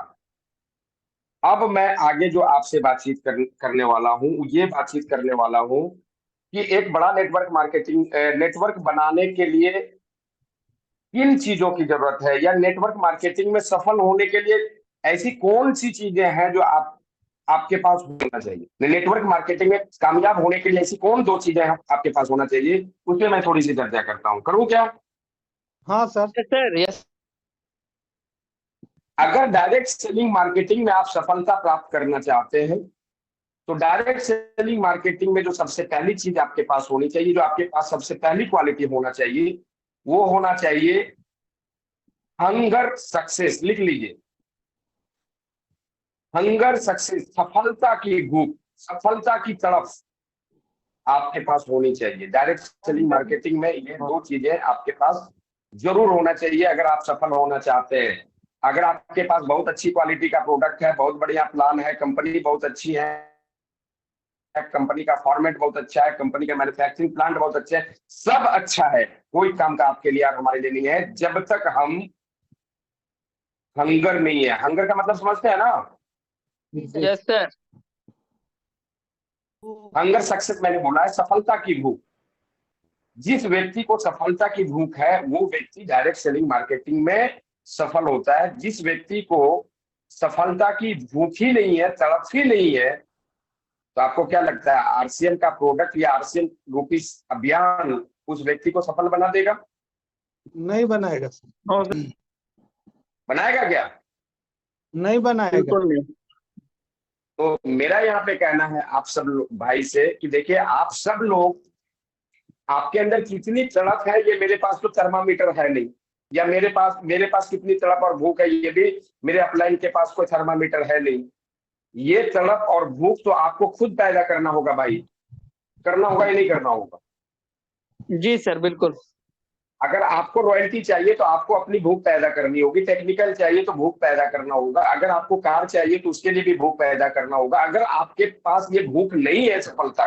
अब मैं आगे जो आपसे बातचीत करने वाला हूं, ये बातचीत करने वाला हूं कि एक बड़ा नेटवर्क मार्केटिंग नेटवर्क बनाने के लिए किन चीजों की जरूरत है, या नेटवर्क मार्केटिंग में सफल होने के लिए ऐसी कौन सी चीजें हैं जो आपके पास होना चाहिए। नेटवर्क मार्केटिंग में कामयाब होने के लिए ऐसी कौन 2 चीजें आपके पास होना चाहिए, उस पर मैं थोड़ी सी चर्चा करता हूं। करूं क्या? हाँ सर। Sir yes. अगर डायरेक्ट सेलिंग मार्केटिंग में आप सफलता प्राप्त करना चाहते हैं तो डायरेक्ट सेलिंग मार्केटिंग में जो सबसे पहली चीज आपके पास होनी चाहिए, जो आपके पास सबसे पहली क्वालिटी होना चाहिए, वो होना चाहिए हंगर सक्सेस। लिख लीजिए, हंगर सक्सेस, सफलता की भूख, सफलता की तड़प आपके पास होनी चाहिए। डायरेक्ट सेलिंग मार्केटिंग में ये 2 चीजें आपके पास जरूर होना चाहिए अगर आप सफल होना चाहते हैं। अगर आपके पास बहुत अच्छी क्वालिटी का प्रोडक्ट है, बहुत बढ़िया प्लान है, कंपनी बहुत अच्छी है, कंपनी का फॉर्मेट बहुत अच्छा है, कंपनी का मैन्युफैक्चरिंग प्लांट बहुत अच्छा है, सब अच्छा है, कोई काम का आपके लिए और हमारे लिए नहीं है, जब तक हम हंगर नहीं है। हंगर का मतलब समझते हैं ना? Yes sir. हंगर सक्सेस मैंने बोला है, सफलता की भूख। जिस व्यक्ति को सफलता की भूख है वो व्यक्ति डायरेक्ट सेलिंग मार्केटिंग में सफल होता है। जिस व्यक्ति को सफलता की भूख ही नहीं है, तड़प ही नहीं है, तो आपको क्या लगता है आरसीएम का प्रोडक्ट या आरसीएम रूपी अभियान उस व्यक्ति को सफल बना देगा? नहीं बनाएगा सर। बनाएगा क्या? नहीं बनाएगा। बिल्कुल नहीं। तो मेरा यहाँ पे कहना है आप सब भाई से कि देखिए, आप सब लोग, आपके अंदर कितनी तड़प है ये मेरे पास तो थर्मामीटर है नहीं, या मेरे पास कितनी तड़प और भूख है ये भी मेरे अपलाइन के पास कोई थर्मामीटर है नहीं। ये तड़प और भूख तो आपको खुद पैदा करना होगा भाई। करना होगा या नहीं करना होगा? जी सर बिल्कुल। अगर आपको रॉयल्टी चाहिए तो आपको अपनी भूख पैदा करनी होगी, टेक्निकल चाहिए तो भूख पैदा करना होगा, अगर आपको कार चाहिए तो उसके लिए भी भूख पैदा करना होगा। अगर आपके पास ये भूख नहीं है सफलता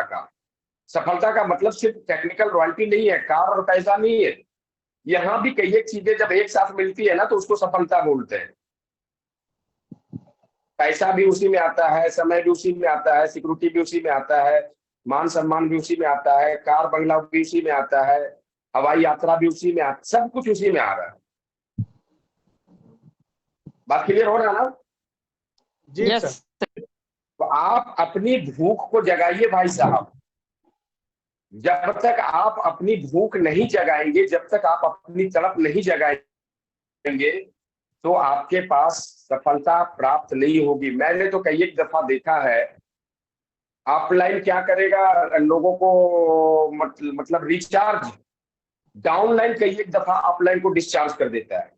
का मतलब सिर्फ टेक्निकल रॉयल्टी नहीं है, कार और पैसा नहीं है, यहाँ भी कई एक चीजें जब एक साथ मिलती है ना तो उसको सफलता बोलते हैं। पैसा भी उसी में आता है, समय भी उसी में आता है, सिक्योरिटी भी उसी में आता है, मान सम्मान भी उसी में आता है, कार बंगला भी उसी में आता है, हवाई यात्रा भी उसी में आता, सब कुछ उसी में आ रहा है। बात क्लियर हो रहा है ना? जी यस सर। तो आप अपनी भूख को जगाइए भाई साहब। जब तक आप अपनी भूख नहीं जगाएंगे, जब तक आप अपनी तड़प नहीं जगाएंगे, तो आपके पास सफलता प्राप्त नहीं होगी। मैंने तो कई एक दफा देखा है, ऑफलाइन क्या करेगा, लोगों को मतलब रिचार्ज, डाउनलाइन कई एक दफा ऑफलाइन को डिस्चार्ज कर देता है।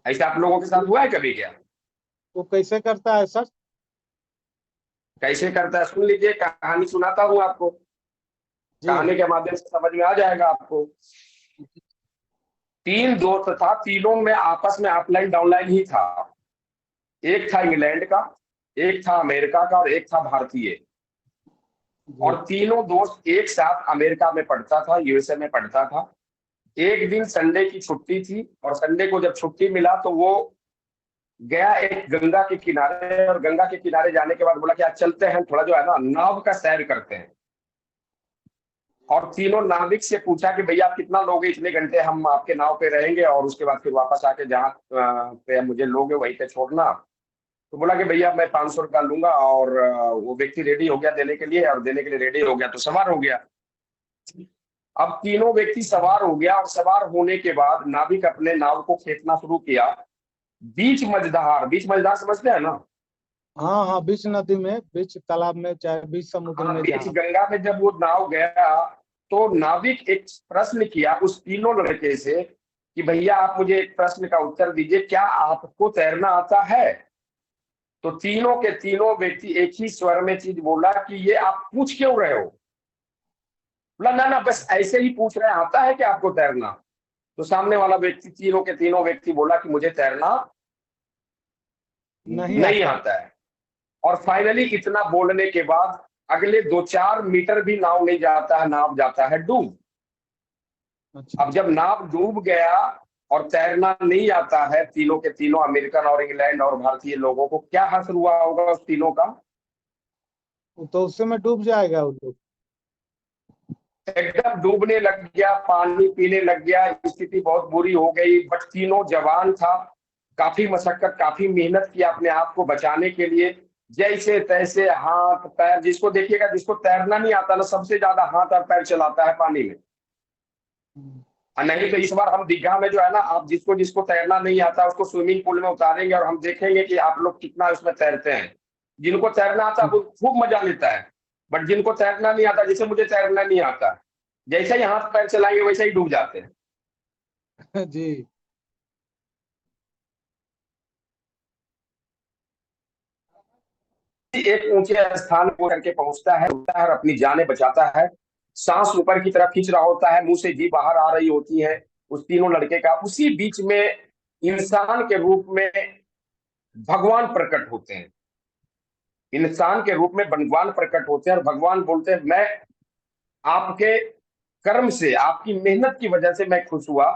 ऐसा आप लोगों के साथ हुआ है कभी क्या? वो कैसे करता है सर? कैसे करता है सुन लीजिए, कहानी सुनाता हूं आपको, जी कहानी के माध्यम से समझ में आ जाएगा आपको। 3 दोस्त था, तीनों में आपस में ऑफलाइन डाउनलाइन ही था। एक था इंग्लैंड का, एक था अमेरिका का और एक था भारतीय। और तीनों दोस्त एक साथ अमेरिका में पढ़ता था, यूएसए में पढ़ता था। एक दिन संडे की छुट्टी थी और संडे को जब छुट्टी मिला तो वो गया एक गंगा के किनारे, और गंगा के किनारे जाने के बाद बोला कि आज चलते हैं थोड़ा जो है ना नाव का सैर करते हैं। और तीनों नाविक से पूछा कि भैया आप कितना लोगे, इतने घंटे हम आपके नाव पे रहेंगे और उसके बाद फिर वापस आके जहाँ पे मुझे लोगे वहीं पे छोड़ना। तो बोला कि भैया मैं 500 रुपया लूंगा। और वो व्यक्ति रेडी हो गया देने के लिए, और देने के लिए रेडी हो गया तो सवार हो गया। अब तीनों व्यक्ति सवार हो गया, और सवार होने के बाद नाविक अपने नाव को खींचना शुरू किया। बीच मझधार समझते हैं ना? हाँ हाँ, बीच नदी में, बीच तालाब में, चाहे बीच समुद्र हाँ, में बीच जहाँ। गंगा में जब वो नाव गया तो नाविक एक प्रश्न किया उस तीनों लड़के से कि भैया आप मुझे एक प्रश्न का उत्तर दीजिए, क्या आपको तैरना आता है? तो तीनों के तीनों व्यक्ति एक ही स्वर में चीज बोला कि ये आप पूछ क्यों रहे हो? बोला ना ना बस ऐसे ही पूछ रहे हैं, आता है कि आपको तैरना? तो सामने वाला व्यक्ति, तीनों के तीनों व्यक्ति बोला कि मुझे तैरना नहीं आता है। और फाइनली इतना बोलने के बाद अगले 2-4 मीटर भी नाव नहीं जाता है, नाव जाता है डूब। अच्छा। अब जब नाव डूब गया और तैरना नहीं आता है तीनों के तीनों अमेरिकन और इंग्लैंड और भारतीय लोगों को, क्या हासिल हुआ होगा उस तीनों का? तो उससे में डूब जाएगा वो लोग। एकदम डूबने लग गया, पानी पीने लग गया, स्थिति बहुत बुरी हो गई। बट तीनों जवान था, काफी मशक्कत, काफी मेहनत किया अपने आप को बचाने के लिए। जैसे तैसे हाथ पैर, जिसको देखिएगा जिसको तैरना नहीं आता ना, सबसे ज्यादा हाथ और पैर चलाता है पानी में। और नहीं तो इस बार हम दीघा में जो है ना, आप जिसको जिसको तैरना नहीं आता उसको स्विमिंग पूल में उतारेंगे और हम देखेंगे कि आप लोग कितना उसमें तैरते हैं। जिनको तैरना आता है वो खूब मजा लेता है, बट जिनको तैरना नहीं आता, जैसे मुझे तैरना नहीं आता, जैसे ही हाथ पैर चलाएंगे वैसे ही डूब जाते हैं। जी। एक ऊंचे स्थान को करके पहुंचता है और अपनी जानें बचाता है। सांस ऊपर की तरफ खींच रहा होता है, मुंह से जीभ बाहर आ रही होती है उस तीनों लड़के का। उसी बीच में इंसान के रूप में भगवान प्रकट होते हैं। इंसान के रूप में भगवान प्रकट होते हैं और भगवान बोलते हैं मैं आपके कर्म से, आपकी मेहनत की वजह से मैं खुश हुआ,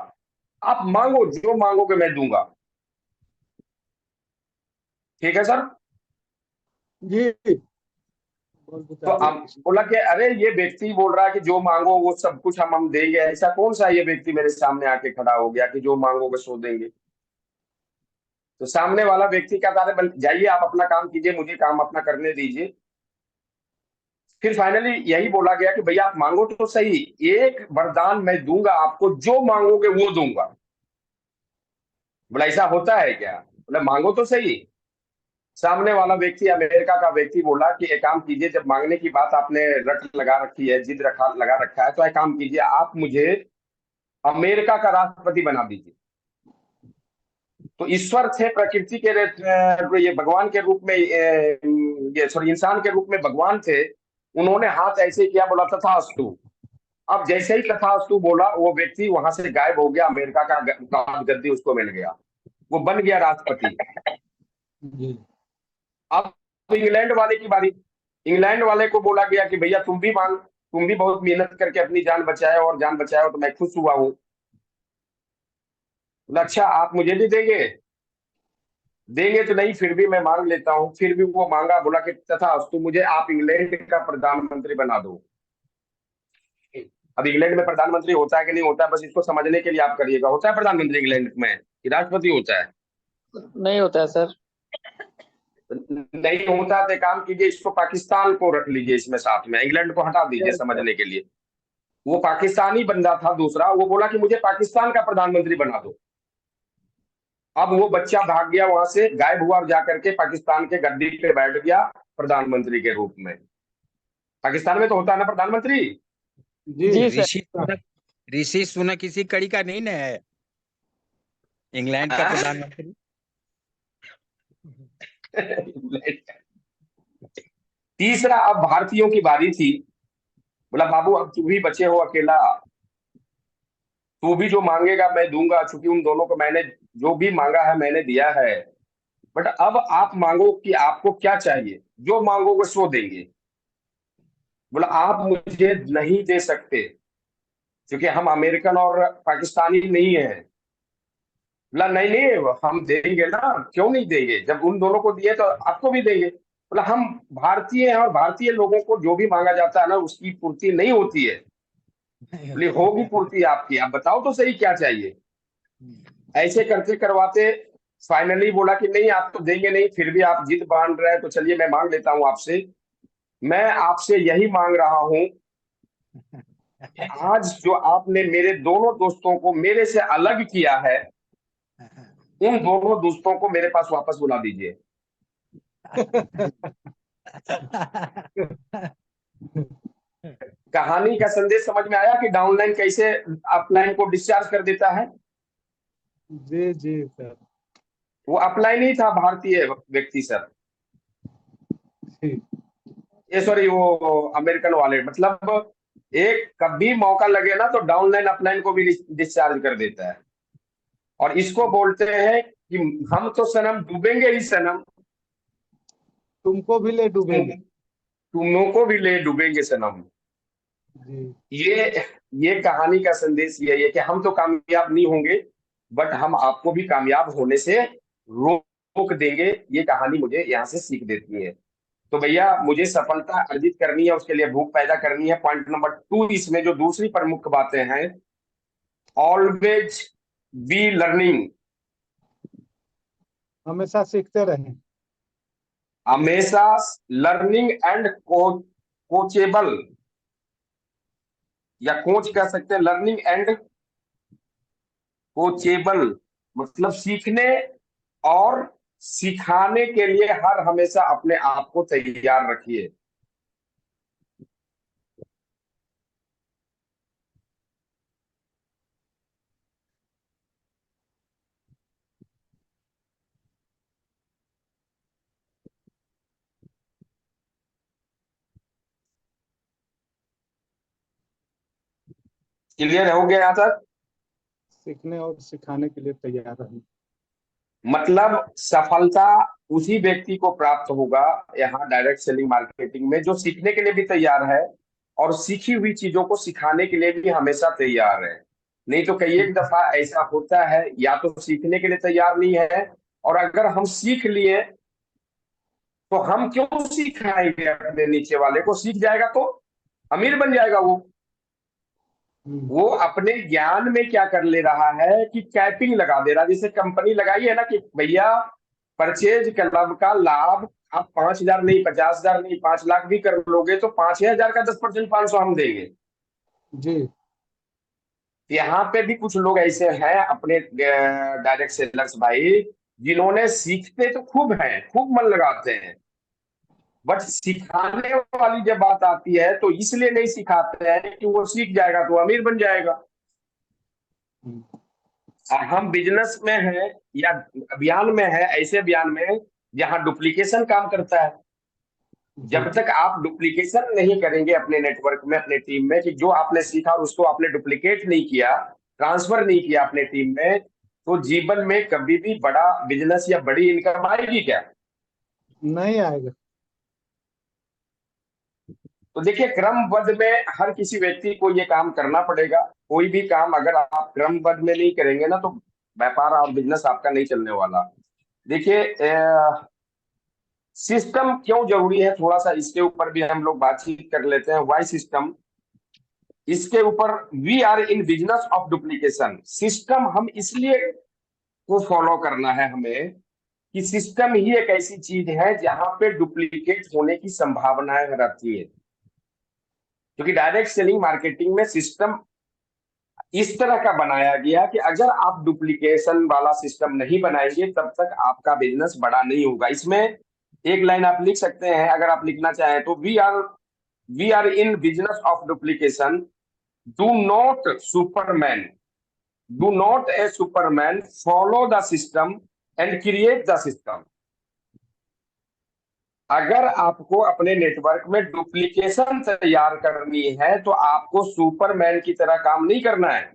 आप मांगो, जो मांगोगे मैं दूंगा। ठीक है सर? जी। तो अब बोला कि अरे ये व्यक्ति बोल रहा है कि जो मांगो वो सब कुछ हम देंगे, ऐसा कौन सा ये व्यक्ति मेरे सामने आके खड़ा हो गया कि जो मांगोगे सो देंगे? तो सामने वाला व्यक्ति कहता है जाइए आप अपना काम कीजिए, मुझे काम अपना करने दीजिए। फिर फाइनली यही बोला गया कि भैया आप मांगो तो सही, एक वरदान मैं दूंगा आपको, जो मांगोगे वो दूंगा। बोला ऐसा होता है क्या? बोला मांगो तो सही। सामने वाला व्यक्ति, अमेरिका का व्यक्ति, बोला कि एक काम कीजिए, जब मांगने की बात आपने रट लगा रखी है, जिद लगा रखा है, तो एक काम कीजिए, आप मुझे अमेरिका का राष्ट्रपति बना दीजिए। तो ईश्वर थे प्रकृति के, ये भगवान के रूप में, ये सॉरी इंसान के रूप में भगवान थे। उन्होंने हाथ ऐसे किया, बोला तथास्तु। अब जैसे ही तथास्तु बोला वो व्यक्ति वहां से गायब हो गया, अमेरिका का गद्दी उसको मिल गया, वो बन गया राष्ट्रपति। अब इंग्लैंड वाले की बारी। इंग्लैंड वाले को बोला गया कि भैया तुम भी मांग, तुम भी बहुत मेहनत करके अपनी जान बचाए और जान बचाए हो तो मैं खुश हुआ हूं। बोला अच्छा आप मुझे भी देंगे? देंगे तो नहीं, फिर भी मैं मांग लेता हूँ। फिर भी वो मांगा, बोला कि तथास्तु, मुझे आप इंग्लैंड का प्रधानमंत्री बना दो। अब इंग्लैंड में प्रधानमंत्री होता है कि नहीं होता है, बस इसको समझने के लिए आप करिएगा। होता है प्रधानमंत्री इंग्लैंड में कि राष्ट्रपति होता है? नहीं होता है सर। नहीं होता तो काम कीजिए, इसको पाकिस्तान को रख लीजिए इसमें साथ में, इंग्लैंड को हटा दीजिए समझने के लिए। वो पाकिस्तानी बंदा था दूसरा, वो बोला कि मुझे पाकिस्तान का प्रधानमंत्री बना दो। अब वो बच्चा भाग गया वहां से, गायब हुआ और जाकर के पाकिस्तान के गद्दी पे बैठ गया प्रधानमंत्री के रूप में। पाकिस्तान में तो होता है ना प्रधानमंत्री। जी सर। ऋषि सुनक किसी कड़ी का नहीं ना है, इंग्लैंड का प्रधानमंत्री। तीसरा अब भारतीयों की बारी थी। बोला बाबू अब तू भी बचे हो अकेला, तू भी जो मांगेगा मैं दूंगा, चूंकि उन दोनों को मैंने जो भी मांगा है मैंने दिया है। बट अब आप मांगो कि आपको क्या चाहिए, जो मांगोगे सो देंगे। बोला आप मुझे नहीं दे सकते क्योंकि हम अमेरिकन और पाकिस्तानी नहीं है। बोला नहीं नहीं हम देंगे ना, क्यों नहीं देंगे, जब उन दोनों को दिए तो आपको भी देंगे। बोला हम भारतीय हैं और भारतीय लोगों को जो भी मांगा जाता है ना उसकी पूर्ति नहीं होती है। बोले होगी पूर्ति आपकी, आप बताओ तो सही क्या चाहिए। ऐसे करते करवाते फाइनली बोला कि नहीं आप तो देंगे नहीं, फिर भी आप जिद बांध रहे हैं तो चलिए मैं मांग लेता हूं आपसे। मैं आपसे यही मांग रहा हूं कि आज जो आपने मेरे दोनों दोस्तों को मेरे से अलग किया है, उन दोनों दोस्तों को मेरे पास वापस बुला दीजिए। कहानी का संदेश समझ में आया कि डाउनलाइन कैसे अपलाइन को डिस्चार्ज कर देता है। जी जी सर। वो अपलाइन ही था, भारतीय व्यक्ति सर, जी ये सॉरी वो अमेरिकन वाले। मतलब एक कभी मौका लगे ना तो डाउनलाइन अपलाइन को भी डिस्चार्ज कर देता है। और इसको बोलते हैं कि हम तो सनम डूबेंगे ही सनम, तुमको भी ले डूबेंगे। तुमों को भी ले डूबेंगे सनम। जी ये कहानी का संदेश यही है कि हम तो कामयाब नहीं होंगे बट हम आपको भी कामयाब होने से रोक देंगे। ये कहानी मुझे यहाँ से सीख देती है। तो भैया मुझे सफलता अर्जित करनी है, उसके लिए भूख पैदा करनी है। पॉइंट नंबर 2 इसमें जो दूसरी प्रमुख बातें हैं, ऑलवेज बी लर्निंग, हमेशा सीखते रहें। हमेशा लर्निंग एंड कोचेबल, या कोच कह सकते हैं, लर्निंग एंड कोचेबल मतलब सीखने और सिखाने के लिए हर हमेशा अपने आप को तैयार रखिए। क्लियर हो गया यहाँ तक? सीखने और सिखाने के लिए तैयार रहें। मतलब सफलता उसी व्यक्ति को प्राप्त होगा यहाँ डायरेक्ट सेलिंग मार्केटिंग में जो सीखने के लिए भी तैयार है और सीखी हुई चीजों को सिखाने के लिए भी हमेशा तैयार है। नहीं तो कई एक दफा ऐसा होता है, या तो सीखने के लिए तैयार नहीं है, और अगर हम सीख लिए तो हम क्यों सिखाएंगे अपने नीचे वाले को, सीख जाएगा तो अमीर बन जाएगा वो अपने ज्ञान में क्या कर ले रहा है कि कैपिंग लगा दे रहा है। जैसे कंपनी लगाई है ना कि भैया परचेज क्लब का लाभ आप 5,000 नहीं, 50,000 नहीं, 5 लाख भी कर लोगे तो 5,000 का 10% 500 हम देंगे। जी यहाँ पे भी कुछ लोग ऐसे हैं अपने डायरेक्ट सेलर्स भाई, जिन्होंने सीखते तो खूब हैं, खूब मन लगाते हैं, बट सिखाने वाली जब बात आती है तो इसलिए नहीं सिखाते हैं कि वो सीख जाएगा तो अमीर बन जाएगा। हम बिजनेस में है या अभियान में है, ऐसे अभियान में जहां डुप्लीकेशन काम करता है। जब तक आप डुप्लीकेशन नहीं करेंगे अपने नेटवर्क में, अपने टीम में, कि जो आपने सीखा और उसको आपने डुप्लीकेट नहीं किया, ट्रांसफर नहीं किया अपने टीम में, तो जीवन में कभी भी बड़ा बिजनेस या बड़ी इनकम आएगी क्या? नहीं आएगा। तो देखिए क्रमबद्ध में हर किसी व्यक्ति को ये काम करना पड़ेगा। कोई भी काम अगर आप क्रमबद्ध में नहीं करेंगे ना तो व्यापार और बिजनेस आपका नहीं चलने वाला। देखिए सिस्टम क्यों जरूरी है, थोड़ा सा इसके ऊपर भी हम लोग बातचीत कर लेते हैं। वाई सिस्टम, इसके ऊपर we are in business of duplication. System हम इसलिए को फॉलो करना है हमें कि सिस्टम ही एक ऐसी चीज है जहां पे डुप्लीकेट होने की संभावनाएं रहती है, क्योंकि डायरेक्ट सेलिंग मार्केटिंग में सिस्टम इस तरह का बनाया गया कि अगर आप डुप्लीकेशन वाला सिस्टम नहीं बनाएंगे तब तक आपका बिजनेस बड़ा नहीं होगा। इसमें एक लाइन आप लिख सकते हैं, अगर आप लिखना चाहें तो we are in business of duplication, do not a superman, follow the system and create the system. अगर आपको अपने नेटवर्क में डुप्लीकेशन तैयार करनी है तो आपको सुपरमैन की तरह काम नहीं करना है,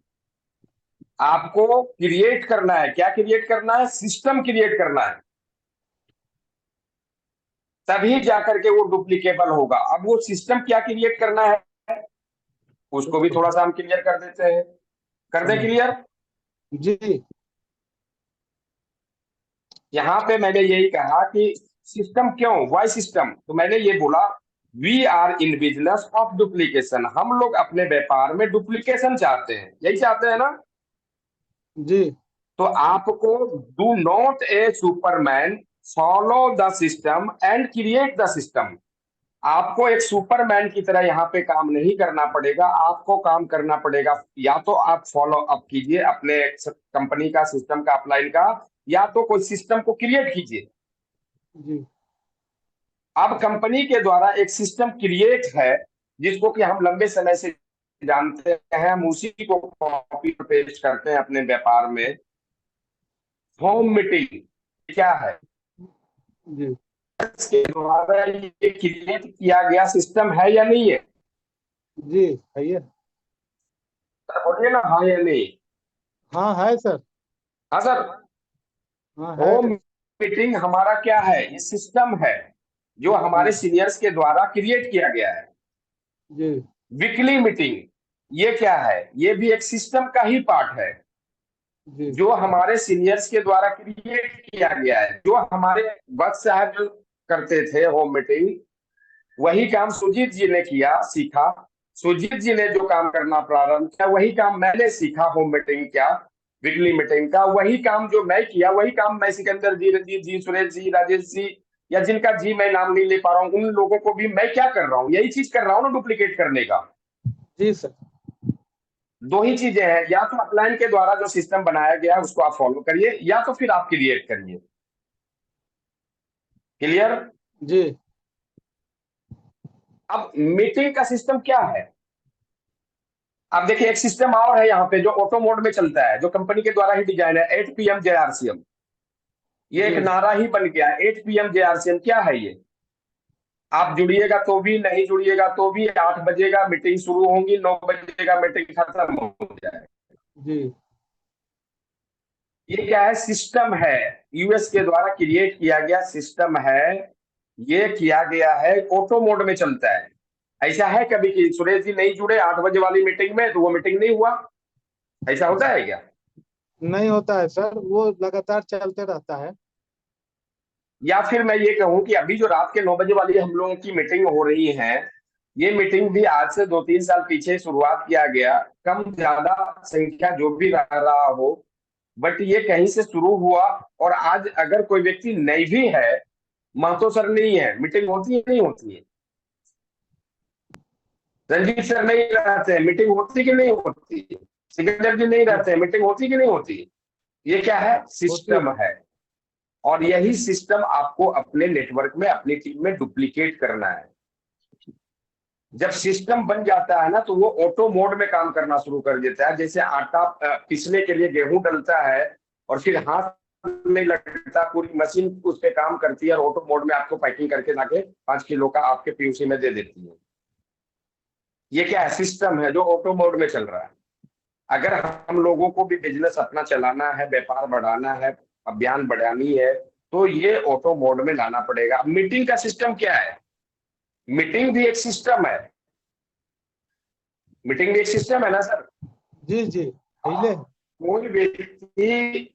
आपको क्रिएट करना है। क्या क्रिएट करना है? सिस्टम क्रिएट करना है, तभी जाकर के वो डुप्लीकेबल होगा। अब वो सिस्टम क्या क्रिएट करना है उसको भी थोड़ा सा हम क्लियर कर देते हैं। कर दें क्लियर? जी यहां पे मैंने यही कहा कि सिस्टम क्यों, वाई सिस्टम, तो मैंने ये बोला we are in business of duplication. हम लोग अपने व्यापार में डुप्लीकेशन चाहते हैं, यही चाहते हैं ना जी। तो आपको do not a superman, follow the system and create the system. आपको एक सुपरमैन की तरह यहाँ पे काम नहीं करना पड़ेगा, आपको काम करना पड़ेगा या तो आप फॉलो अप कीजिए अपने कंपनी का, सिस्टम का, अपलाइन का, या तो कोई सिस्टम को क्रिएट कीजिए। जी अब कंपनी के द्वारा एक सिस्टम क्रिएट है जिसको कि हम लंबे समय से जानते हैं, हम उसी को कॉपी पेस्ट करते हैं अपने व्यापार में। होम मीटिंग क्या है? जी इसके द्वारा ये क्रिएट किया गया सिस्टम है या नहीं है? जी है ये। बोलिए ना, हाँ या नहीं? हाँ है सर। हाँ सर। हाँ है। होम मीटिंग हमारा क्या है? ये सिस्टम है जो हमारे सीनियर्स के द्वारा क्रिएट किया गया है। जी वीकली मीटिंग ये क्या है? ये भी एक सिस्टम का ही पार्ट है जी जो हमारे सीनियर्स के द्वारा क्रिएट किया गया है। जो हमारे वक्त साहब जो करते थे होम मीटिंग, वही काम सुजीत जी ने किया, सीखा। सुजीत जी ने जो काम करना प्रारंभ किया वही काम मैंने सीखा, होम मीटिंग क्या, वीकली मीटिंग का। वही काम जो मैं किया वही काम मैं सिकंदर जी, रंजीत जी, सुरेश जी, राजेश जी, या जिनका जी मैं नाम नहीं ले पा रहा हूँ, उन लोगों को भी मैं क्या कर रहा हूँ, यही चीज कर रहा हूँ ना, डुप्लीकेट करने का। जी सर। दो ही चीजें हैं, या तो अपलाइन के द्वारा जो सिस्टम बनाया गया है उसको आप फॉलो करिए, या तो फिर आप क्रिएट करिए। क्लियर? जी अब मीटिंग का सिस्टम क्या है? अब देखिए एक सिस्टम और है यहाँ पे जो ऑटो मोड में चलता है, जो कंपनी के द्वारा ही डिजाइन है, 8 PM JRCM। ये एक नारा ही बन गया है, 8 PM JRCM। क्या है ये? आप जुड़िएगा तो भी, नहीं जुड़िएगा तो भी, 8 बजेगा मीटिंग शुरू होगी, 9 बजेगा मीटिंग खत्म हो जाएगा। जी ये क्या है? सिस्टम है, यूएस के द्वारा क्रिएट किया गया सिस्टम है। ये किया गया है, ऑटो मोड में चलता है। ऐसा है कभी कि सुरेश जी नहीं जुड़े 8 बजे वाली मीटिंग में तो वो मीटिंग नहीं हुआ? ऐसा होता है क्या? नहीं होता है सर, वो लगातार चलते रहता है। या फिर मैं ये कहूं कि अभी जो रात के 9 बजे वाली हम लोगों की मीटिंग हो रही है, ये मीटिंग भी आज से 2-3 साल पीछे शुरुआत किया गया, कम ज्यादा संख्या जो भी रहा हो, बट ये कहीं से शुरू हुआ। और आज अगर कोई व्यक्ति नहीं भी है, महतो सर नहीं है, मीटिंग होती है नहीं होती है? रंजीत सर नहीं रहते हैं, मीटिंग होती कि नहीं होती है? सिकंदर जी नहीं रहते हैं, मीटिंग होती कि नहीं होती है? ये क्या है? सिस्टम है। और यही सिस्टम आपको अपने नेटवर्क में, अपनी टीम में डुप्लीकेट करना है। जब सिस्टम बन जाता है ना तो वो ऑटो मोड में काम करना शुरू कर देता है। जैसे आटा पीसने के लिए गेहूं डलता है और फिर हाथ नहीं लगता, पूरी मशीन उस पर काम करती है और ऑटो मोड में आपको पैकिंग करके लाके 5 किलो का आपके पीयूसी में दे देती है। ये क्या है? सिस्टम है जो ऑटो मोड में चल रहा है। अगर हम लोगों को भी बिजनेस अपना चलाना है, व्यापार बढ़ाना है, अभियान बढ़ानी है, तो ये ऑटो मोड में लाना पड़ेगा। मीटिंग का सिस्टम क्या है? मीटिंग भी एक सिस्टम है। मीटिंग भी एक सिस्टम है ना सर? जी जी पहले कोई व्यक्ति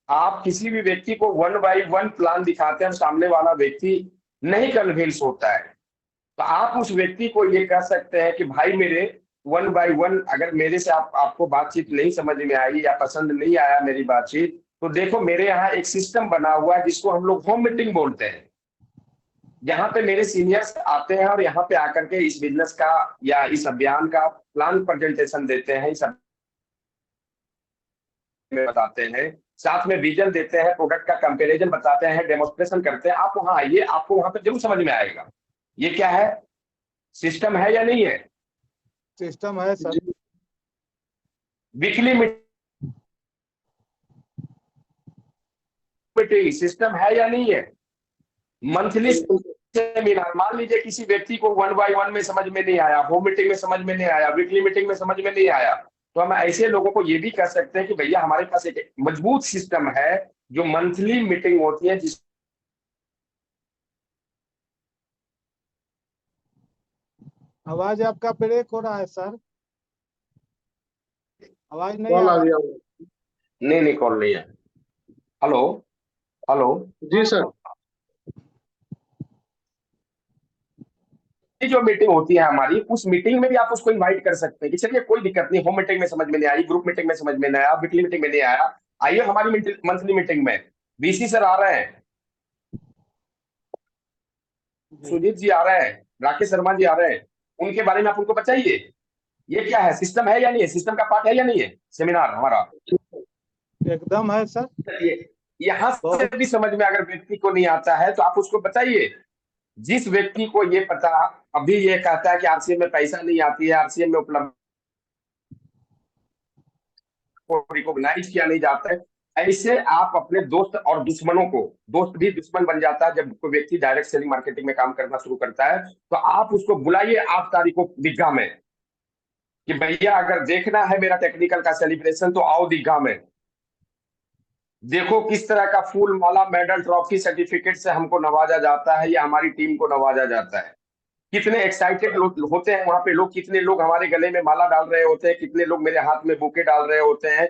आप किसी भी व्यक्ति को 1 बाय 1 प्लान दिखाते हैं और सामने वाला व्यक्ति नहीं कन्विंस होता है, तो आप उस व्यक्ति को ये कह सकते हैं कि भाई मेरे 1 बाय 1 अगर मेरे से आपको बातचीत नहीं समझ में आई या पसंद नहीं आया मेरी बातचीत, तो देखो मेरे यहाँ एक सिस्टम बना हुआ है जिसको हम लोग होम मीटिंग बोलते हैं। यहाँ पे मेरे सीनियर्स आते हैं और यहाँ पे आकर के इस बिजनेस का या इस अभियान का प्लान प्रेजेंटेशन देते हैं, इस में बताते हैं, साथ में विजन देते हैं, प्रोडक्ट का कंपैरिजन बताते हैं, डेमोन्स्ट्रेशन करते हैं। आप वहां आइए, आपको वहां पे जरूर समझ में आएगा ये क्या है, सिस्टम है या नहीं है। सिस्टम है सर। वीकली मीटिंग सिस्टम है या नहीं है। मंथली सेमिनार, मान लीजिए किसी व्यक्ति को 1 बाय 1 में समझ में नहीं आया, होम मीटिंग में समझ में नहीं आया, वीकली मीटिंग में समझ में नहीं आया, तो हम ऐसे लोगों को ये भी कह सकते हैं कि भैया हमारे पास एक मजबूत सिस्टम है जो मंथली मीटिंग होती है, जिस आवाज आपका ब्रेक हो रहा है सर, आवाज नहीं कॉल आ आ रहा। गया। नहीं कॉल नहीं है। हेलो हेलो, जी सर। ये जो मीटिंग होती है हमारी, उस मीटिंग में भी आप उसको इनवाइट कर सकते हैं कि चलिए कोई दिक्कत नहीं, होम मीटिंग में समझ में नहीं आई, ग्रुप मीटिंग में समझ में नहीं आया, वीकली मीटिंग में नहीं आया, आइए हमारी मंथली मीटिंग में। बीसी सर आ रहे हैं, सुजीत जी आ रहे हैं, राकेश शर्मा जी आ रहे हैं, उनके बारे में आप उनको बताइए ये क्या है, सिस्टम है या नहीं है, सिस्टम का पार्ट है या नहीं है सेमिनार हमारा। एकदम है सर। यहाँ से भी समझ में अगर व्यक्ति को नहीं आता है तो आप उसको बताइए। जिस व्यक्ति को ये पता अभी ये कहता है कि आरसीएम में पैसा नहीं आती है, आरसीएम में उपलब्ध रिकॉग्नाइज किया नहीं जाता है, ऐसे आप अपने दोस्त और दुश्मनों को, दोस्त भी दुश्मन बन जाता है जब कोई व्यक्ति डायरेक्ट सेलिंग मार्केटिंग में काम करना शुरू करता है, तो आप उसको बुलाइए 8 तारीख को दीघा में कि भैया अगर देखना है मेरा टेक्निकल का सेलिब्रेशन तो आओ दीघा में, देखो किस तरह का फूल माला मेडल ट्रॉफी सर्टिफिकेट से हमको नवाजा जाता है या हमारी टीम को नवाजा जाता है। कितने एक्साइटेड लोग होते हैं वहां पे, लोग कितने लोग हमारे गले में माला डाल रहे होते हैं, कितने लोग मेरे हाथ में बुके डाल रहे होते हैं,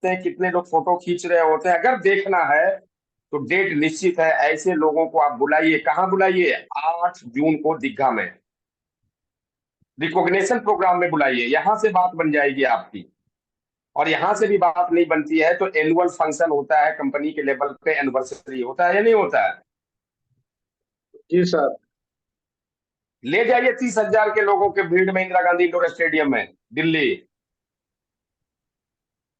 कितने लोग फोटो खींच रहे होते हैं। अगर देखना है तो डेट निश्चित है, ऐसे लोगों को आप बुलाइए। कहां बुलाइए, 8 जून को दीघा में रिकॉग्निशन प्रोग्राम में बुलाइए। यहां से बात बन जाएगी आपकी, और यहां से भी बात नहीं बनती है तो एनुअल फंक्शन होता है कंपनी के लेवल पे, एनिवर्सरी होता है या नहीं होता है। जी सर। ले जाइए 30,000 के लोगों के भीड़ में इंदिरा गांधी इंडोर स्टेडियम में दिल्ली।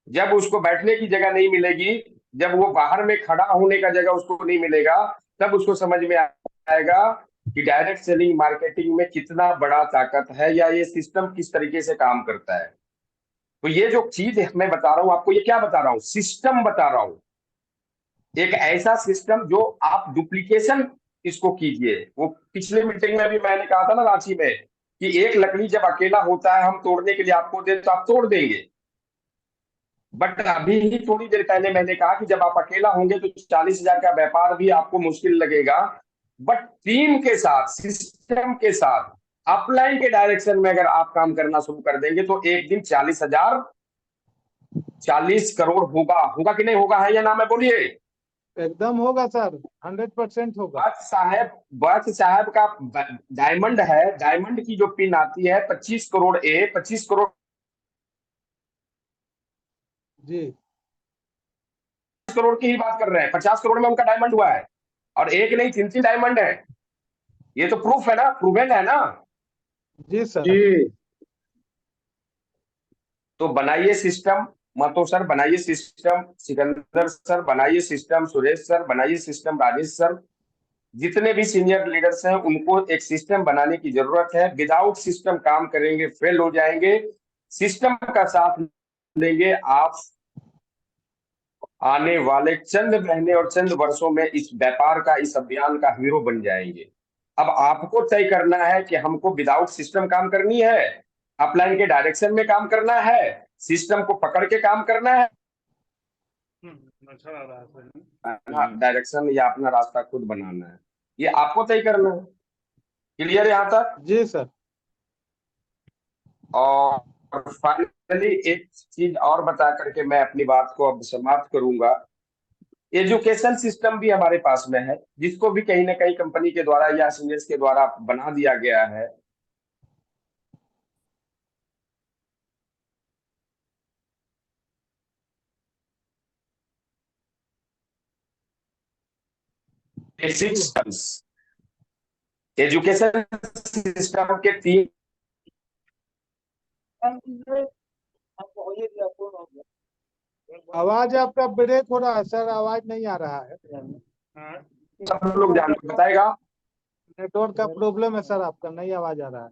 जब उसको बैठने की जगह नहीं मिलेगी, जब वो बाहर में खड़ा होने का जगह उसको नहीं मिलेगा, तब उसको समझ में आएगा कि डायरेक्ट सेलिंग मार्केटिंग में कितना बड़ा ताकत है या ये सिस्टम किस तरीके से काम करता है। तो ये जो चीज मैं बता रहा हूं आपको, ये क्या बता रहा हूं, सिस्टम बता रहा हूं। एक ऐसा सिस्टम जो आप डुप्लीकेशन इसको कीजिए। वो पिछले मीटिंग में भी मैंने कहा था ना रांची में कि एक लकड़ी जब अकेला होता है, हम तोड़ने के लिए आपको दे तो आप तोड़ देंगे, बट अभी ही थोड़ी देर पहले मैंने कहा कि जब आप अकेला होंगे तो 40,000 का व्यापार भी आपको मुश्किल लगेगा, बट टीम के साथ, सिस्टम के साथ, अपलाइन के डायरेक्शन में अगर आप काम करना शुरू कर देंगे तो एक दिन 40,000 40 करोड़ होगा कि नहीं होगा, है या ना में बोलिए। एकदम होगा सर, 100% होगा। बच साहब का डायमंड है, डायमंड की जो पिन आती है 25 करोड़ 25 करोड़ जी, 50 करोड़ की ही बात कर रहे हैं। 50 करोड़ में उनका डायमंड हुआ है, और एक नहीं 3 डायमंड है। ये तो प्रूफ है ना, प्रूवन है ना। जी सर। जी। तो बनाइए सिस्टम, मातो सर बनाइए सिस्टम, सिकंदर सर बनाइए सिस्टम, सुरेश सर बनाइए सिस्टम, राजेश सर, जितने भी सीनियर लीडर्स हैं उनको एक सिस्टम बनाने की जरूरत है। विदाउट सिस्टम काम करेंगे फेल हो जाएंगे। सिस्टम का साथ लेंगे, आप आने वाले चंद महीने और चंद वर्षों में इस व्यापार का, इस अभियान का हीरो बन जाएंगे। अब आपको तय करना है कि हमको विदाउट सिस्टम काम करनी है, अपलाइन के डायरेक्शन में काम करना है, सिस्टम को पकड़ के काम करना है, डायरेक्शन या अपना रास्ता खुद बनाना है। ये आपको तय करना है। क्लियर है यहाँ तक? जी सर। और और फाइनली एक चीज और बता करके मैं अपनी बात को अब समाप्त करूंगा। एजुकेशन सिस्टम भी हमारे पास में है, जिसको भी कहीं ना कहीं कंपनी के द्वारा या सीनियर्स के द्वारा बना दिया गया है। एजुकेशन सिस्टम के 3 आवाज आपका ब्रेक हो रहा है सर, आवाज नहीं आ रहा है। सब लोग जानते बताएगा। नेटवर्क का प्रॉब्लम है सर, आपका नहीं आवाज आ रहा है।